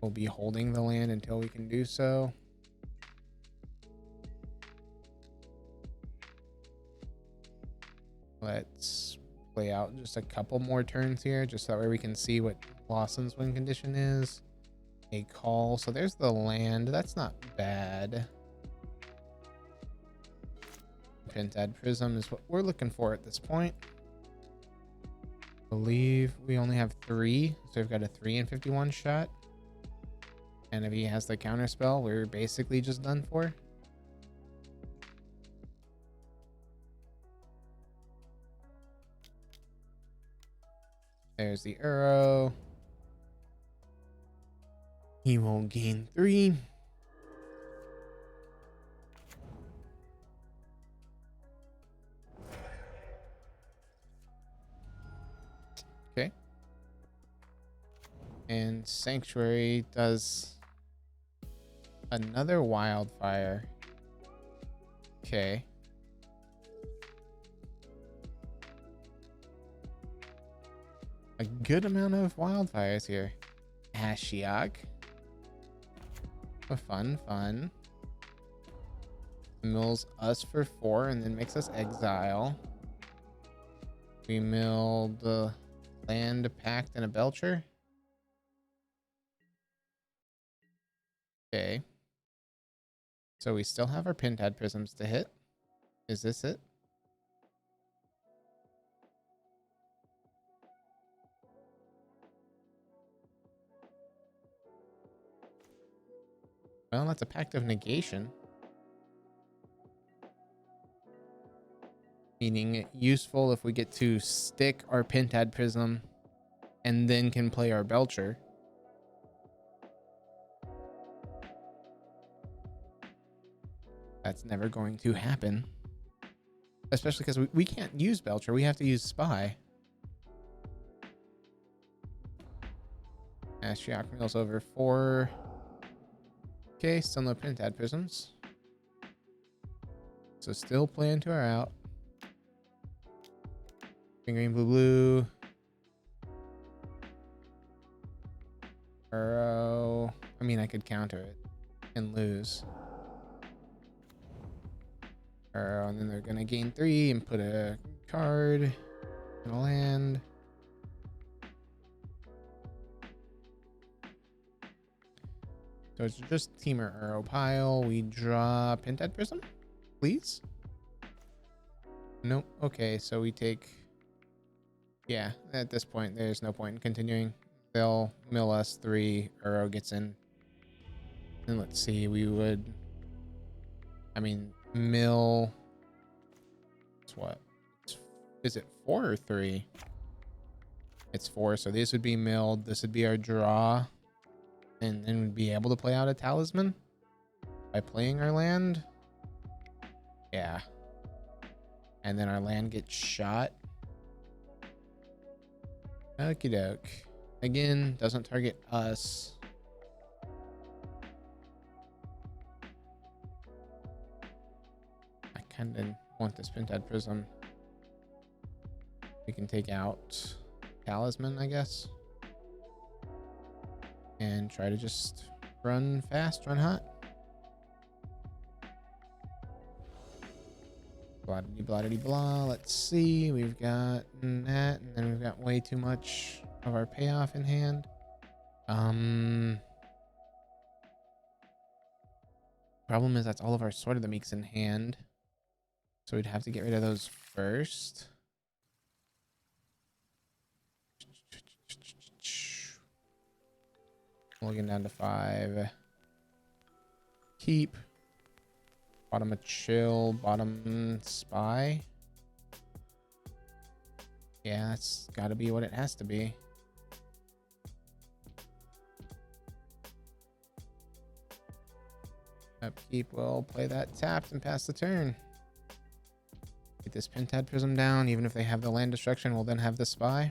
We'll be holding the land until we can do so. Let's play out just a couple more turns here, just that way we can see what Lawson's win condition is. A call. So there's the land. That's not bad. Pentad Prism is what we're looking for at this point. I believe we only have 3, so we've got a 3 and 51 shot. And if he has the counter spell, we're basically just done for. There's the Uro. He will gain 3. Okay. And Sanctuary does another wildfire. Okay. a good amount of wildfires here. Ashiok. Oh, fun, fun. Mills us for 4 and then makes us exile. We mill the land, a pact, and a belcher. Okay. So we still have our Pentad prisms to hit. Is this it? Well, that's a pact of negation. Meaning useful if we get to stick our Pentad prism and then can play our belcher. That's never going to happen. Especially because we can't use belcher. We have to use spy. Ashiok mills over 4. Okay, still no Pentad prisms. So still playing to our out. Green, blue, blue. Arrow. I mean, I could counter it and lose. Arrow, and then they're gonna gain 3 and put a card in a land. So it's just Teamer Arrow pile. We draw Pentad Prism, please. Nope. Okay, so we take. Yeah, at this point, there's no point in continuing. They'll mill us 3. Arrow gets in. And let's see, we would. I mean, mill. It's what? Is it 4 or 3? It's 4. So this would be milled. This would be our draw. And then we'd be able to play out a talisman by playing our land. Yeah. And then our land gets shot. Okie doke. Again, doesn't target us. I kind of want this Pentad Prism. We can take out talisman, I guess. And try to just run fast, run hot. Blah, blah, blah. Let's see. We've got that, and then we've got way too much of our payoff in hand. Problem is that's all of our Sword of the Meeks in hand. So we'd have to get rid of those first. Looking down to 5. Keep. Bottom a chill. Bottom spy. Yeah, that's gotta be what it has to be. Upkeep will play that tapped and pass the turn. Get this Pentad Prism down. Even if they have the land destruction, we'll then have the spy.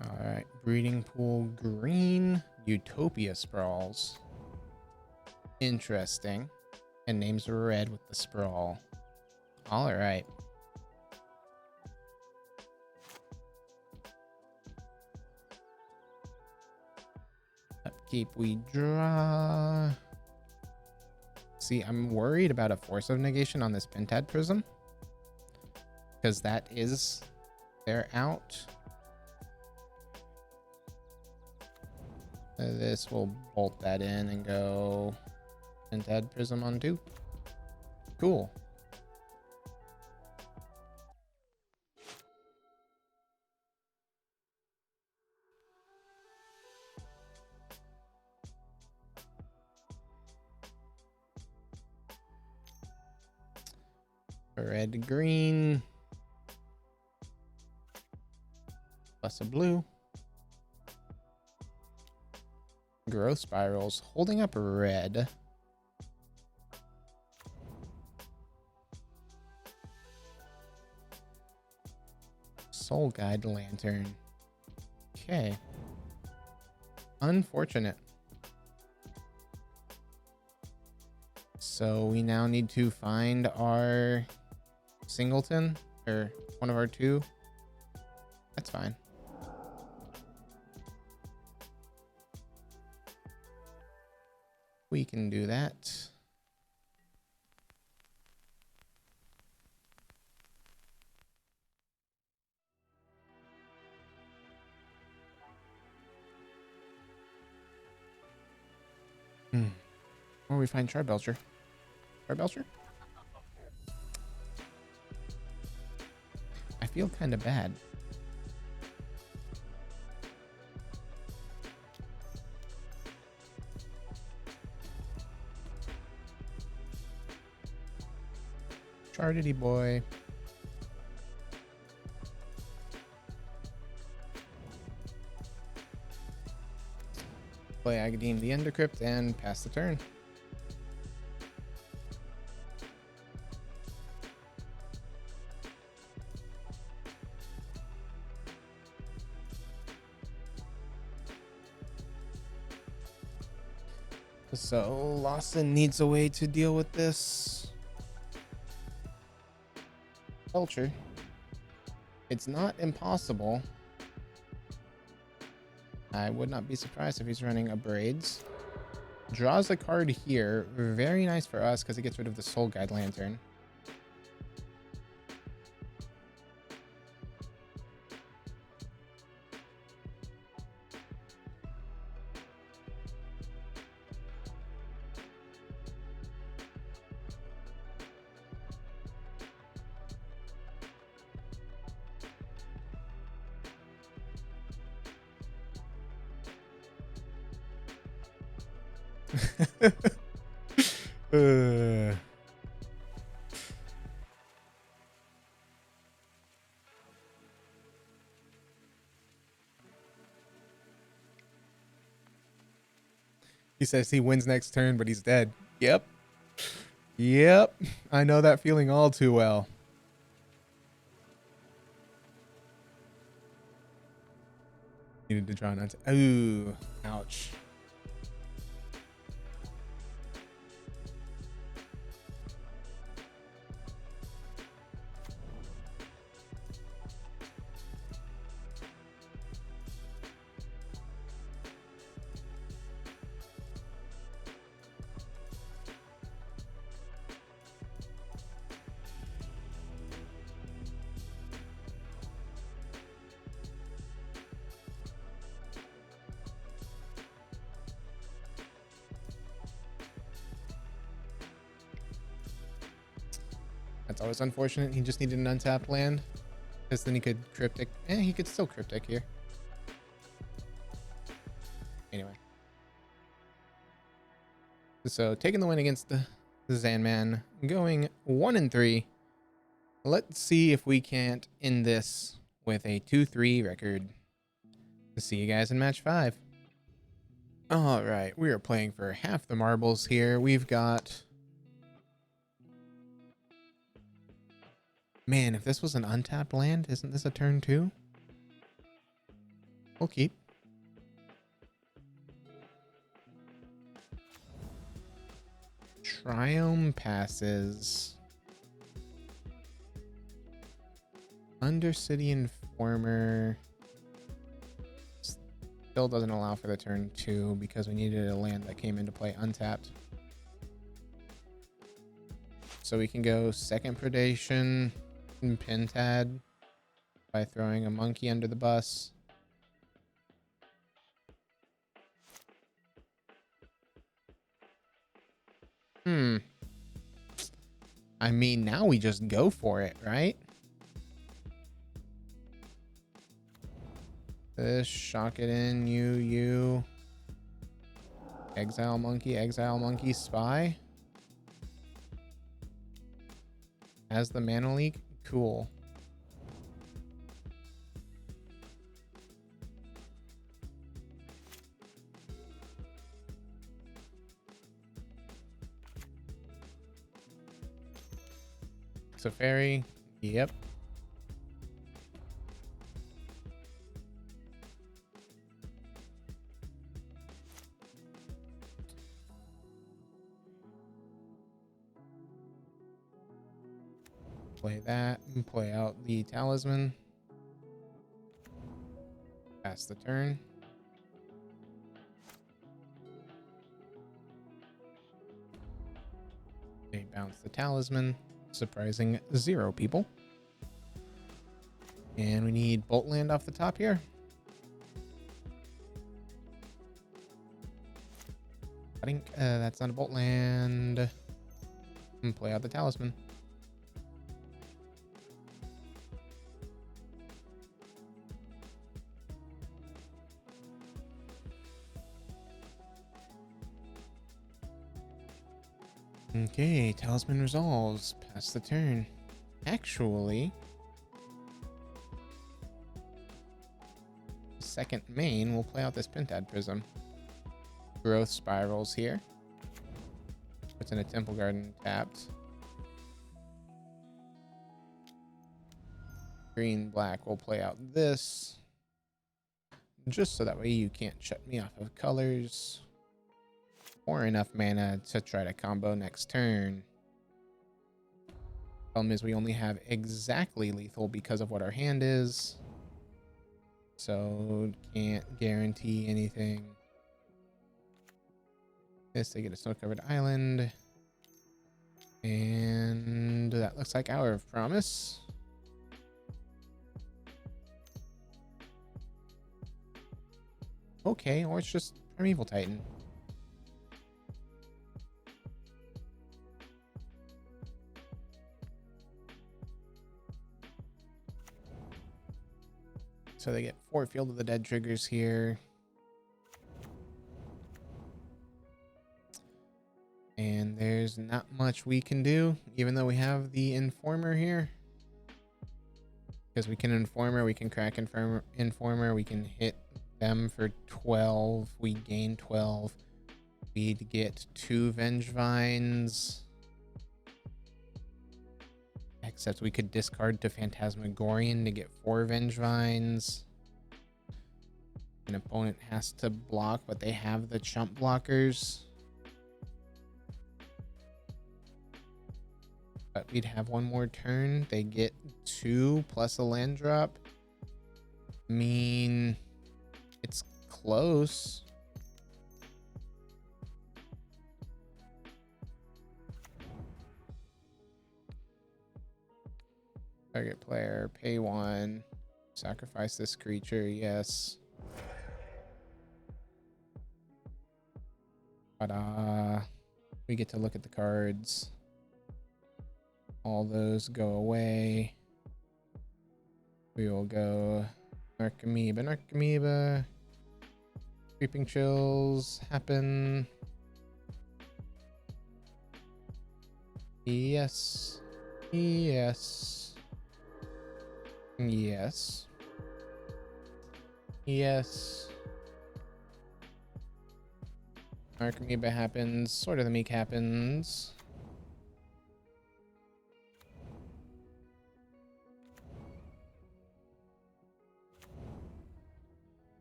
Alright, Breeding Pool green, Utopia Sprawls. Interesting. And names red with the sprawl. Alright. Upkeep, we draw. See, I'm worried about a Force of Negation on this Pentad Prism. Because that is their out. This will bolt that in and go Pentad Prism on 2. Cool. Red, green. plus a blue. Growth spirals holding up red. Soul guide lantern. Okay. Unfortunate. So we now need to find our singleton, or one of our two. That's fine. We can do that. Where we find Charbelcher? Charbelcher? I feel kind of bad. Chardity boy. Play Agadine the Endercrypt and pass the turn. So Lawson needs a way to deal with this. Belcher. It's not impossible. I would not be surprised if he's running a Braids. Draws a card here. Very nice for us because it gets rid of the Soul Guide Lantern. He says he wins next turn, but he's dead. Yep. Yep. I know that feeling all too well. Needed to draw an ooh, ouch. That's always unfortunate. He just needed an untapped land. Because then he could cryptic. He could still cryptic here. Anyway. So taking the win against the Zanman. Going 1-3. Let's see if we can't end this with a 2-3 record. See you guys in match 5. Alright, we are playing for half the marbles here. We've got... Man, if this was an untapped land, isn't this a turn 2? We'll keep. Triome passes. Undercity Informer. Still doesn't allow for the turn 2 because we needed a land that came into play untapped. So we can go second predation and Pentad by throwing a monkey under the bus. I mean, now we just go for it, right? This, shock it in, you. Exile monkey, spy. Has the mana leak? Cool. Fairy. Yep. Play that and play out the talisman. Pass the turn. They bounce the talisman, surprising 0 people. And we need Bolt Land off the top here. I think that's not a Bolt Land. And play out the talisman. Okay, talisman resolves. Pass the turn. Actually, second main, we'll play out this Pentad Prism. Growth spirals here. Puts in a Temple Garden tapped. Green, black, we'll play out this. Just so that way you can't shut me off of colors. Or enough mana to try to combo next turn. Problem is we only have exactly lethal because of what our hand is. So can't guarantee anything. This, they get a snow-covered island. And that looks like Hour of Promise. Okay, or it's just Primeval Titan. So they get 4 Field of the Dead triggers here. And there's not much we can do, even though we have the Informer here. Because we can Informer, we can crack Informer, we can hit them for 12. We gain 12. We'd get 2 Vengevines. Except we could discard to Phantasmagorian to get 4 Vengevines. An opponent has to block, but they have the chump blockers. But we'd have 1 more turn. They get 2 plus a land drop. I mean, it's close. Target player, pay 1. Sacrifice this creature, yes. But we get to look at the cards. All those go away. We will go Narcomoeba. Creeping Chills happen. Yes. Yes. Yes. Yes. Narcomoeba happens. Sword of the Meek happens.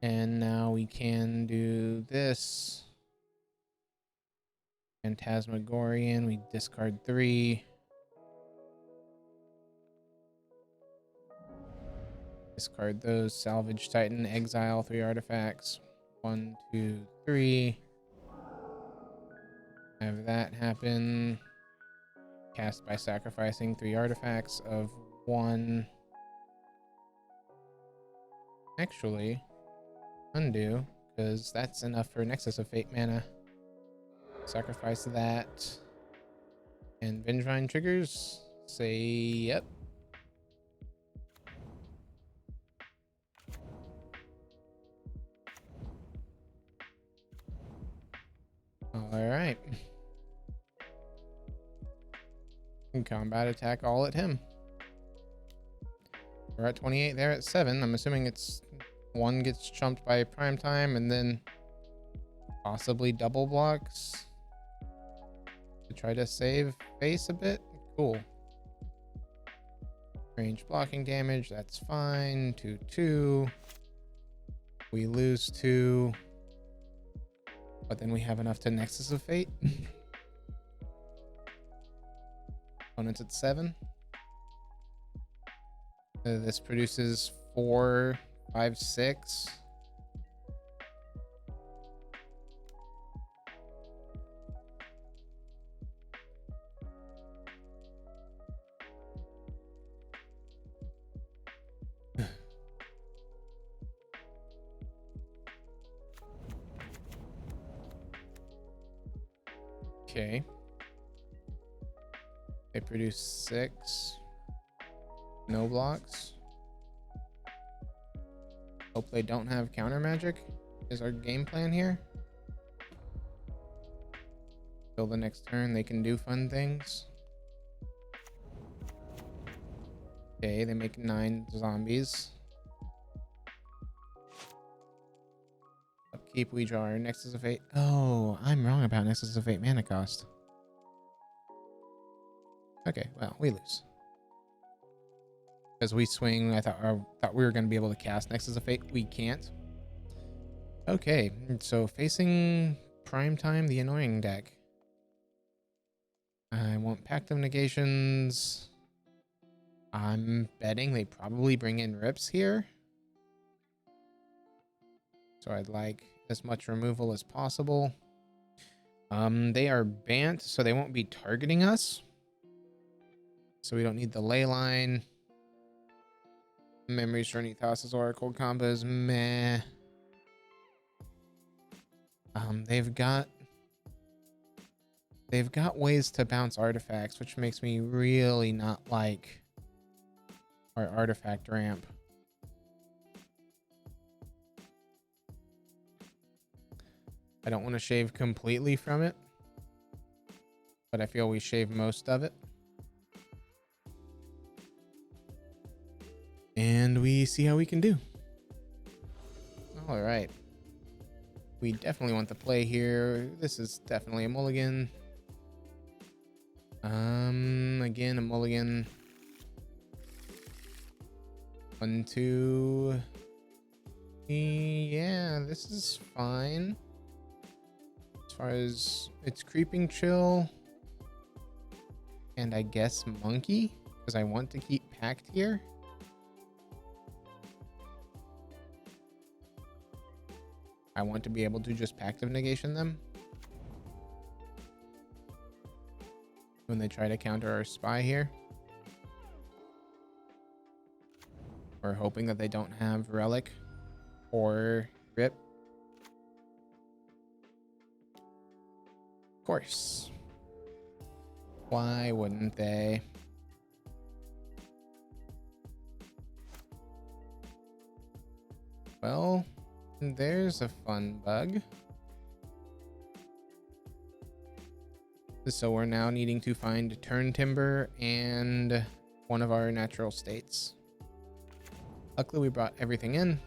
And now we can do this. Phantasmagorian, we discard 3. Discard those. Salvage Titan, exile 3 artifacts. 1, 2, 3. Have that happen. Cast by sacrificing 3 artifacts of 1. Actually, undo, because that's enough for Nexus of Fate mana. Sacrifice that. And Vengevine triggers. Say yep. Alright. Combat attack all at him. We're at 28, they're at 7. I'm assuming it's 1 gets chumped by prime time and then possibly double blocks to try to save face a bit. Cool. Range blocking damage, that's fine. 2/2. We lose 2. But then we have enough to Nexus of Fate. Opponents at 7. This produces 4, 5, 6. Okay. They produce 6. No blocks. Hope they don't have counter magic is our game plan here. Till the next turn they can do fun things. Okay, they make 9 zombies. Upkeep, we draw our Nexus of Fate. Oh, I'm wrong about Nexus of Fate mana cost. Okay, well, we lose. Because we swing, I thought we were going to be able to cast Nexus of Fate. We can't. Okay, so facing Primetime, the annoying deck. I want Pact of Negations. I'm betting they probably bring in Rips here. So I'd like as much removal as possible. They are Bant, so they won't be targeting us. So we don't need the ley line. Memories, Journey, Thassa's Oracle combos, meh. They've got ways to bounce artifacts, which makes me really not like our artifact ramp. I don't want to shave completely from it, but I feel we shave most of it. And we see how we can do. All right. We definitely want the play here. This is definitely a mulligan. Again, a mulligan. 1, 2. Yeah, this is fine. As far as it's creeping chill. And I guess monkey, because I want to keep packed here. I want to be able to just Pact of Negation them when they try to counter our spy here. We're hoping that they don't have Relic or Rip. Of course. Why wouldn't they? Well, there's a fun bug. So we're now needing to find Turn Timber and one of our natural states. Luckily, we brought everything in.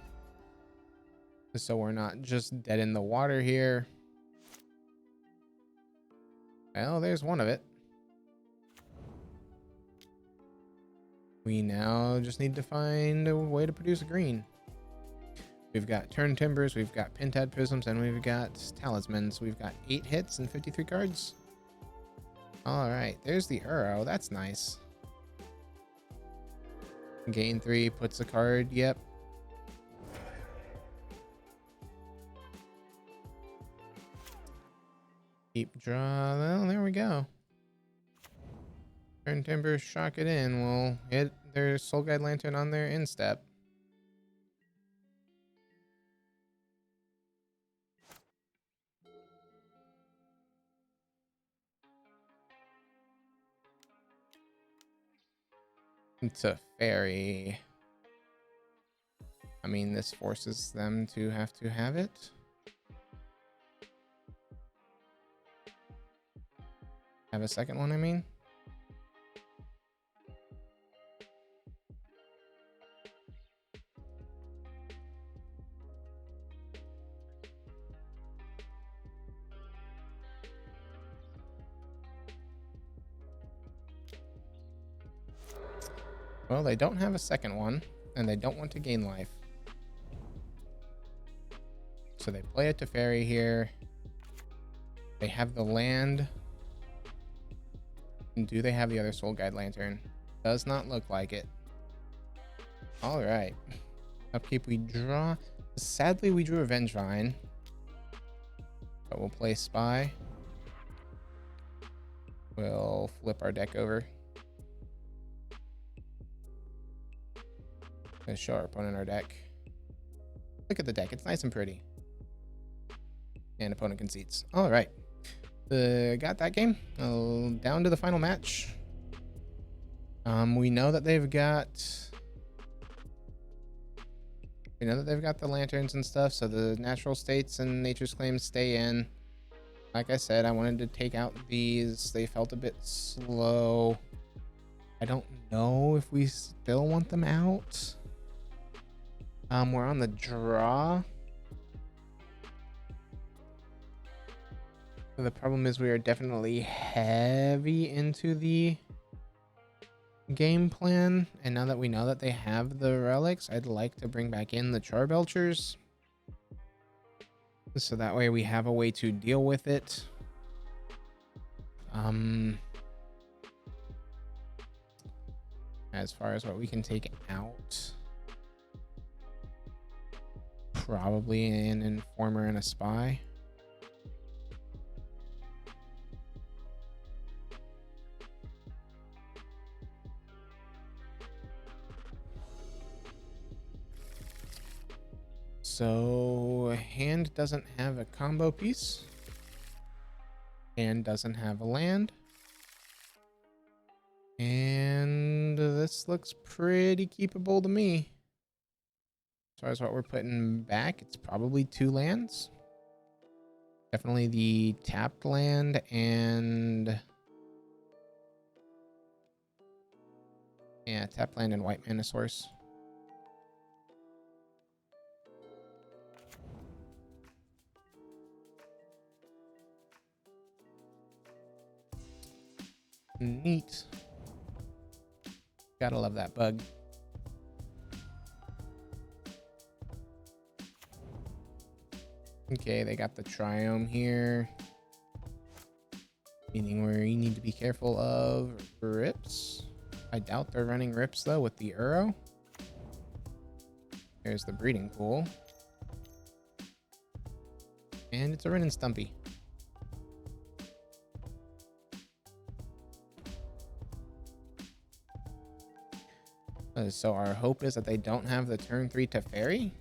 So we're not just dead in the water here. Well, there's one of it. We now just need to find a way to produce a green. We've got Turn Timbers, we've got Pentad Prisms, and we've got Talismans. We've got 8 hits and 53 cards. Alright, there's the Uro. That's nice. Gain 3, puts a card, yep. Keep draw. Well, there we go. Turn Timbers, shock it in. We'll hit their Soul Guide Lantern on their instep. It's a fairy. I mean, this forces them to have it. Have a second one, I mean. Well, they don't have a second one, and they don't want to gain life. So they play a Teferi here. They have the land. And do they have the other Soul Guide Lantern? Does not look like it. All right. Upkeep, we draw. Sadly, we drew a Vengevine. But we'll play Spy. We'll flip our deck over. Let's show our opponent our deck. Look at the deck. It's nice and pretty. And opponent concedes. All right. Got that game. Down to the final match. We know that they've got... We know that they've got the lanterns and stuff, so the natural states and nature's claims stay in. Like I said, I wanted to take out these. They felt a bit slow. I don't know if we still want them out. We're on the draw. The problem is we are definitely heavy into the game plan, and now that we know that they have the relics, I'd like to bring back in the char belchers, so that way we have a way to deal with it. As far as what we can take out, probably an informer and a spy. So hand doesn't have a combo piece. Hand doesn't have a land. And this looks pretty keepable to me. As far as what we're putting back, it's probably 2 lands. Definitely the tapped land and... Yeah, tapped land and white mana source. Neat. Gotta love that bug. Okay, they got the Triome here. Meaning we need to be careful of rips. I doubt they're running rips though with the Uro. There's the breeding pool. And it's a Rin and Stumpy. So our hope is that they don't have the turn 3 Teferi.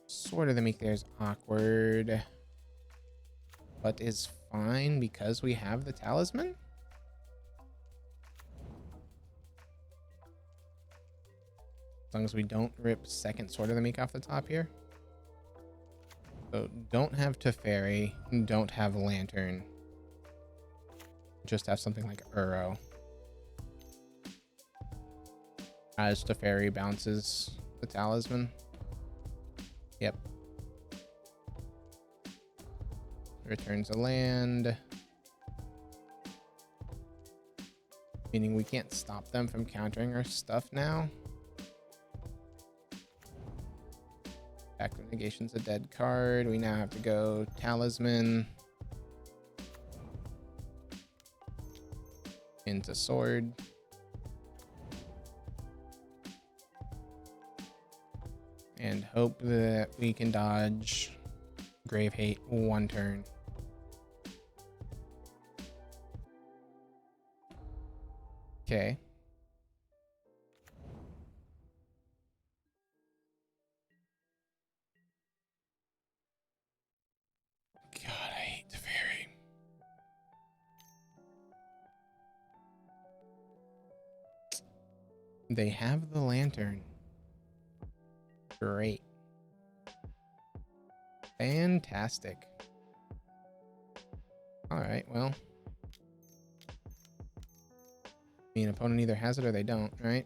Sort of the make theirs awkward, but is fine because we have the talisman. As long as we don't rip second Sword of the Meek off the top here. So don't have Teferi, don't have Lantern. Just have something like Uro. As Teferi bounces the talisman. Yep. Returns a land. Meaning we can't stop them from countering our stuff now. Active Negation's a dead card. We now have to go Talisman. Into Sword. And hope that we can dodge Grave Hate 1 turn. Okay. God, I hate Teferi. They have the Lantern. Great. Fantastic. Alright, well. I mean, opponent either has it or they don't, right?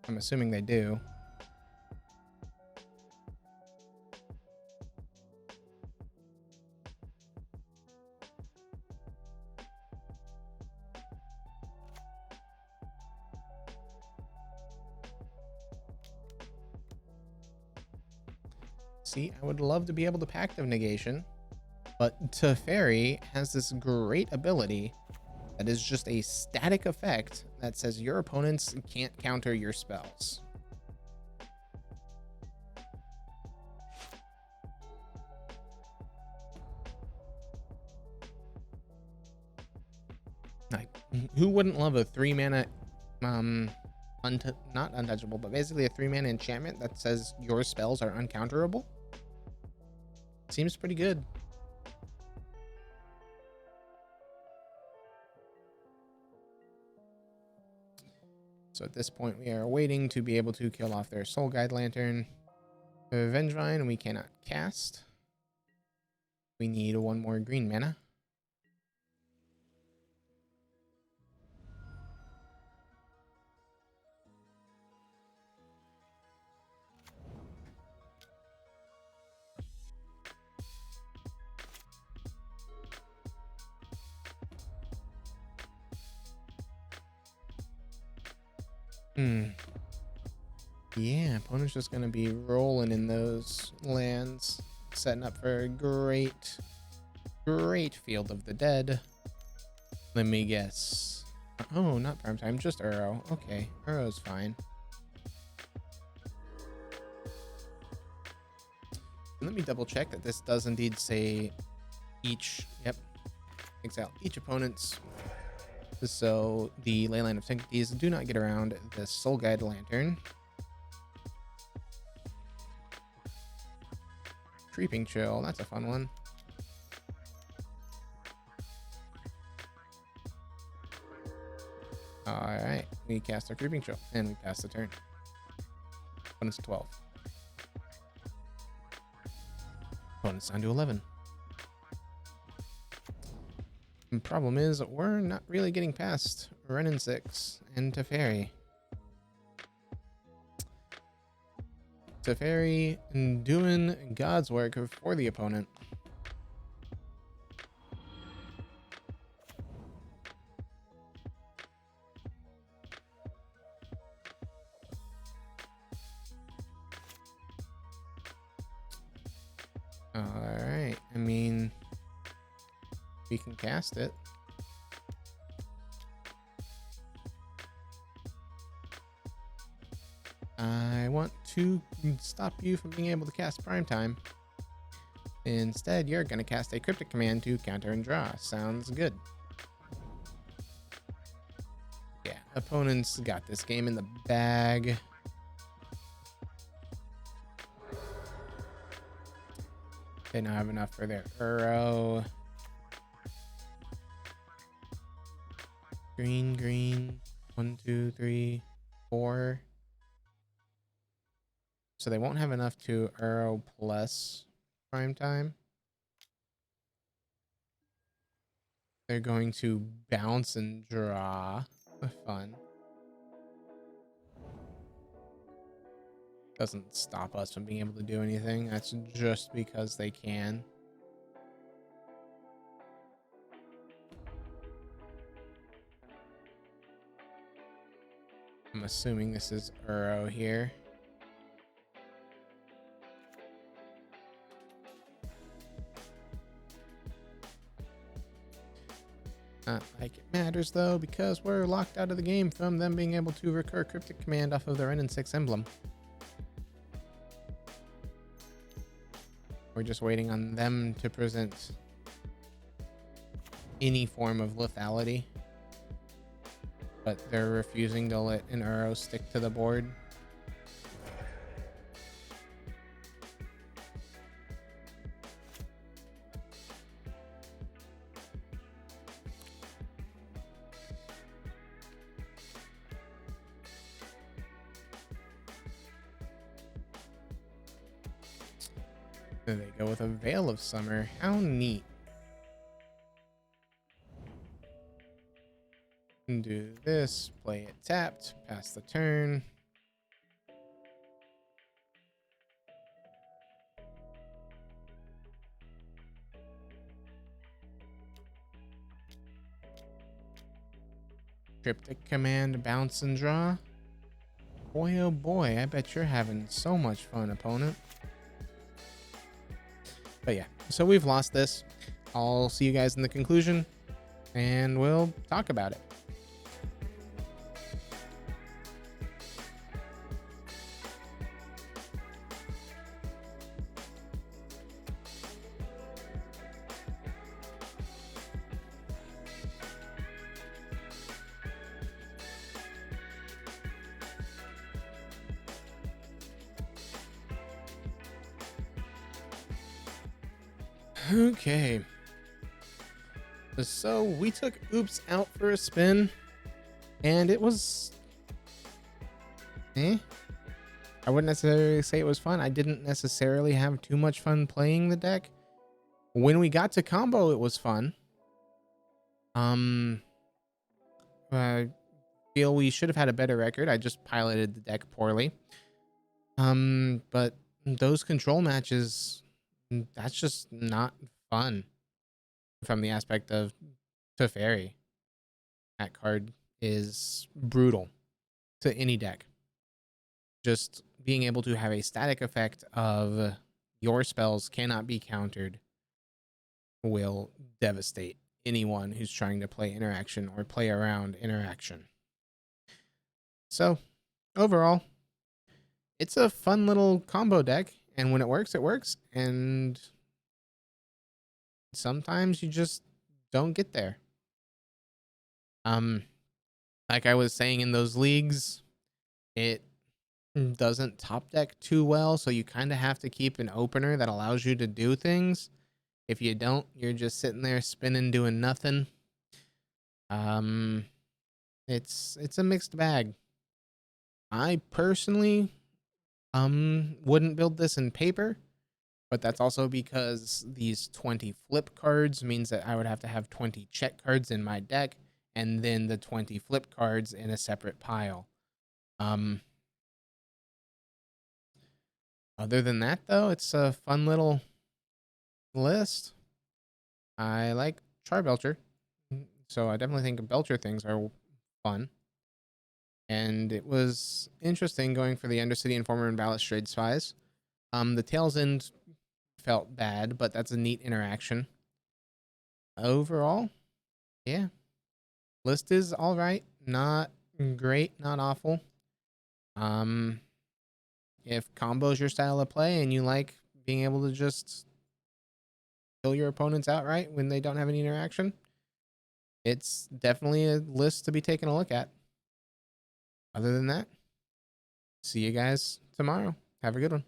I'm assuming they do. See, I would love to be able to Pact of Negation, but Teferi has this great ability that is just a static effect that says your opponents can't counter your spells. Like, who wouldn't love a 3-mana, not untouchable, but basically a 3-mana enchantment that says your spells are uncounterable? Seems pretty good. So at this point, we are waiting to be able to kill off their Soul Guide Lantern. Vengevine, we cannot cast. We need one more green mana. Yeah, opponent's just gonna be rolling in those lands, setting up for a great Field of the Dead. Let me guess. Oh, not prime time, just Uro. Okay, Uro's fine. Let me double check that this does indeed say each. Yep, exile each opponent's. So the Leyline of Sanctities do not get around the Soul Guide Lantern. Creeping Chill, that's a fun one. Alright, we cast our Creeping Chill, and we pass the turn. Opponent's 12. Opponent's down to 11. The problem is, we're not really getting past Renin 6 and Teferi. Teferi doing God's work for the opponent. Alright, I mean, we can cast it. I want to stop you from being able to cast Prime Time. Instead, you're going to cast a Cryptic Command to counter and draw. Sounds good. Yeah, opponents got this game in the bag. They don't have enough for their Uro. Green, green. 1, 2, 3, 4. So they won't have enough to Uro plus Prime Time. They're going to bounce and draw. Fun. Doesn't stop us from being able to do anything. That's just because they can. I'm assuming this is Uro here. Not like it matters though, because we're locked out of the game from them being able to recur Cryptic Command off of their Renin 6 emblem. We're just waiting on them to present any form of lethality, but they're refusing to let an Uro stick to the board. There they go with a Veil of Summer. How neat. Do this, play it tapped, pass the turn. Cryptic Command, bounce and draw. Boy, oh boy, I bet you're having so much fun, opponent. But yeah, so we've lost this. I'll see you guys in the conclusion, and we'll talk about it. Okay. So we took Oops out for a spin, and it was I wouldn't necessarily say it was fun. I didn't necessarily have too much fun playing the deck. When we got to combo, it was fun. I feel we should have had a better record. I just piloted the deck poorly. But those control matches, that's just not fun from the aspect of Teferi. That card is brutal to any deck. Just being able to have a static effect of your spells cannot be countered will devastate anyone who's trying to play interaction or play around interaction. So, overall, it's a fun little combo deck, and when it works, it works, and sometimes you just don't get there. Like I was saying in those leagues, it doesn't top deck too well, so you kind of have to keep an opener that allows you to do things. If you don't, you're just sitting there spinning, doing nothing. It's a mixed bag. I personally wouldn't build this in paper, but that's also because these 20 flip cards means that I would have to have 20 check cards in my deck, and then the 20 flip cards in a separate pile. Other than that, though, it's a fun little list. I like Charbelcher, so I definitely think Belcher things are fun. And it was interesting going for the Undercity Informer and Balustrade Spies. The Tails End felt bad, but that's a neat interaction. Overall, yeah. List is all right. Not great, not awful. If combo's your style of play and you like being able to just kill your opponents outright when they don't have any interaction, it's definitely a list to be taken a look at. Other than that, see you guys tomorrow. Have a good one.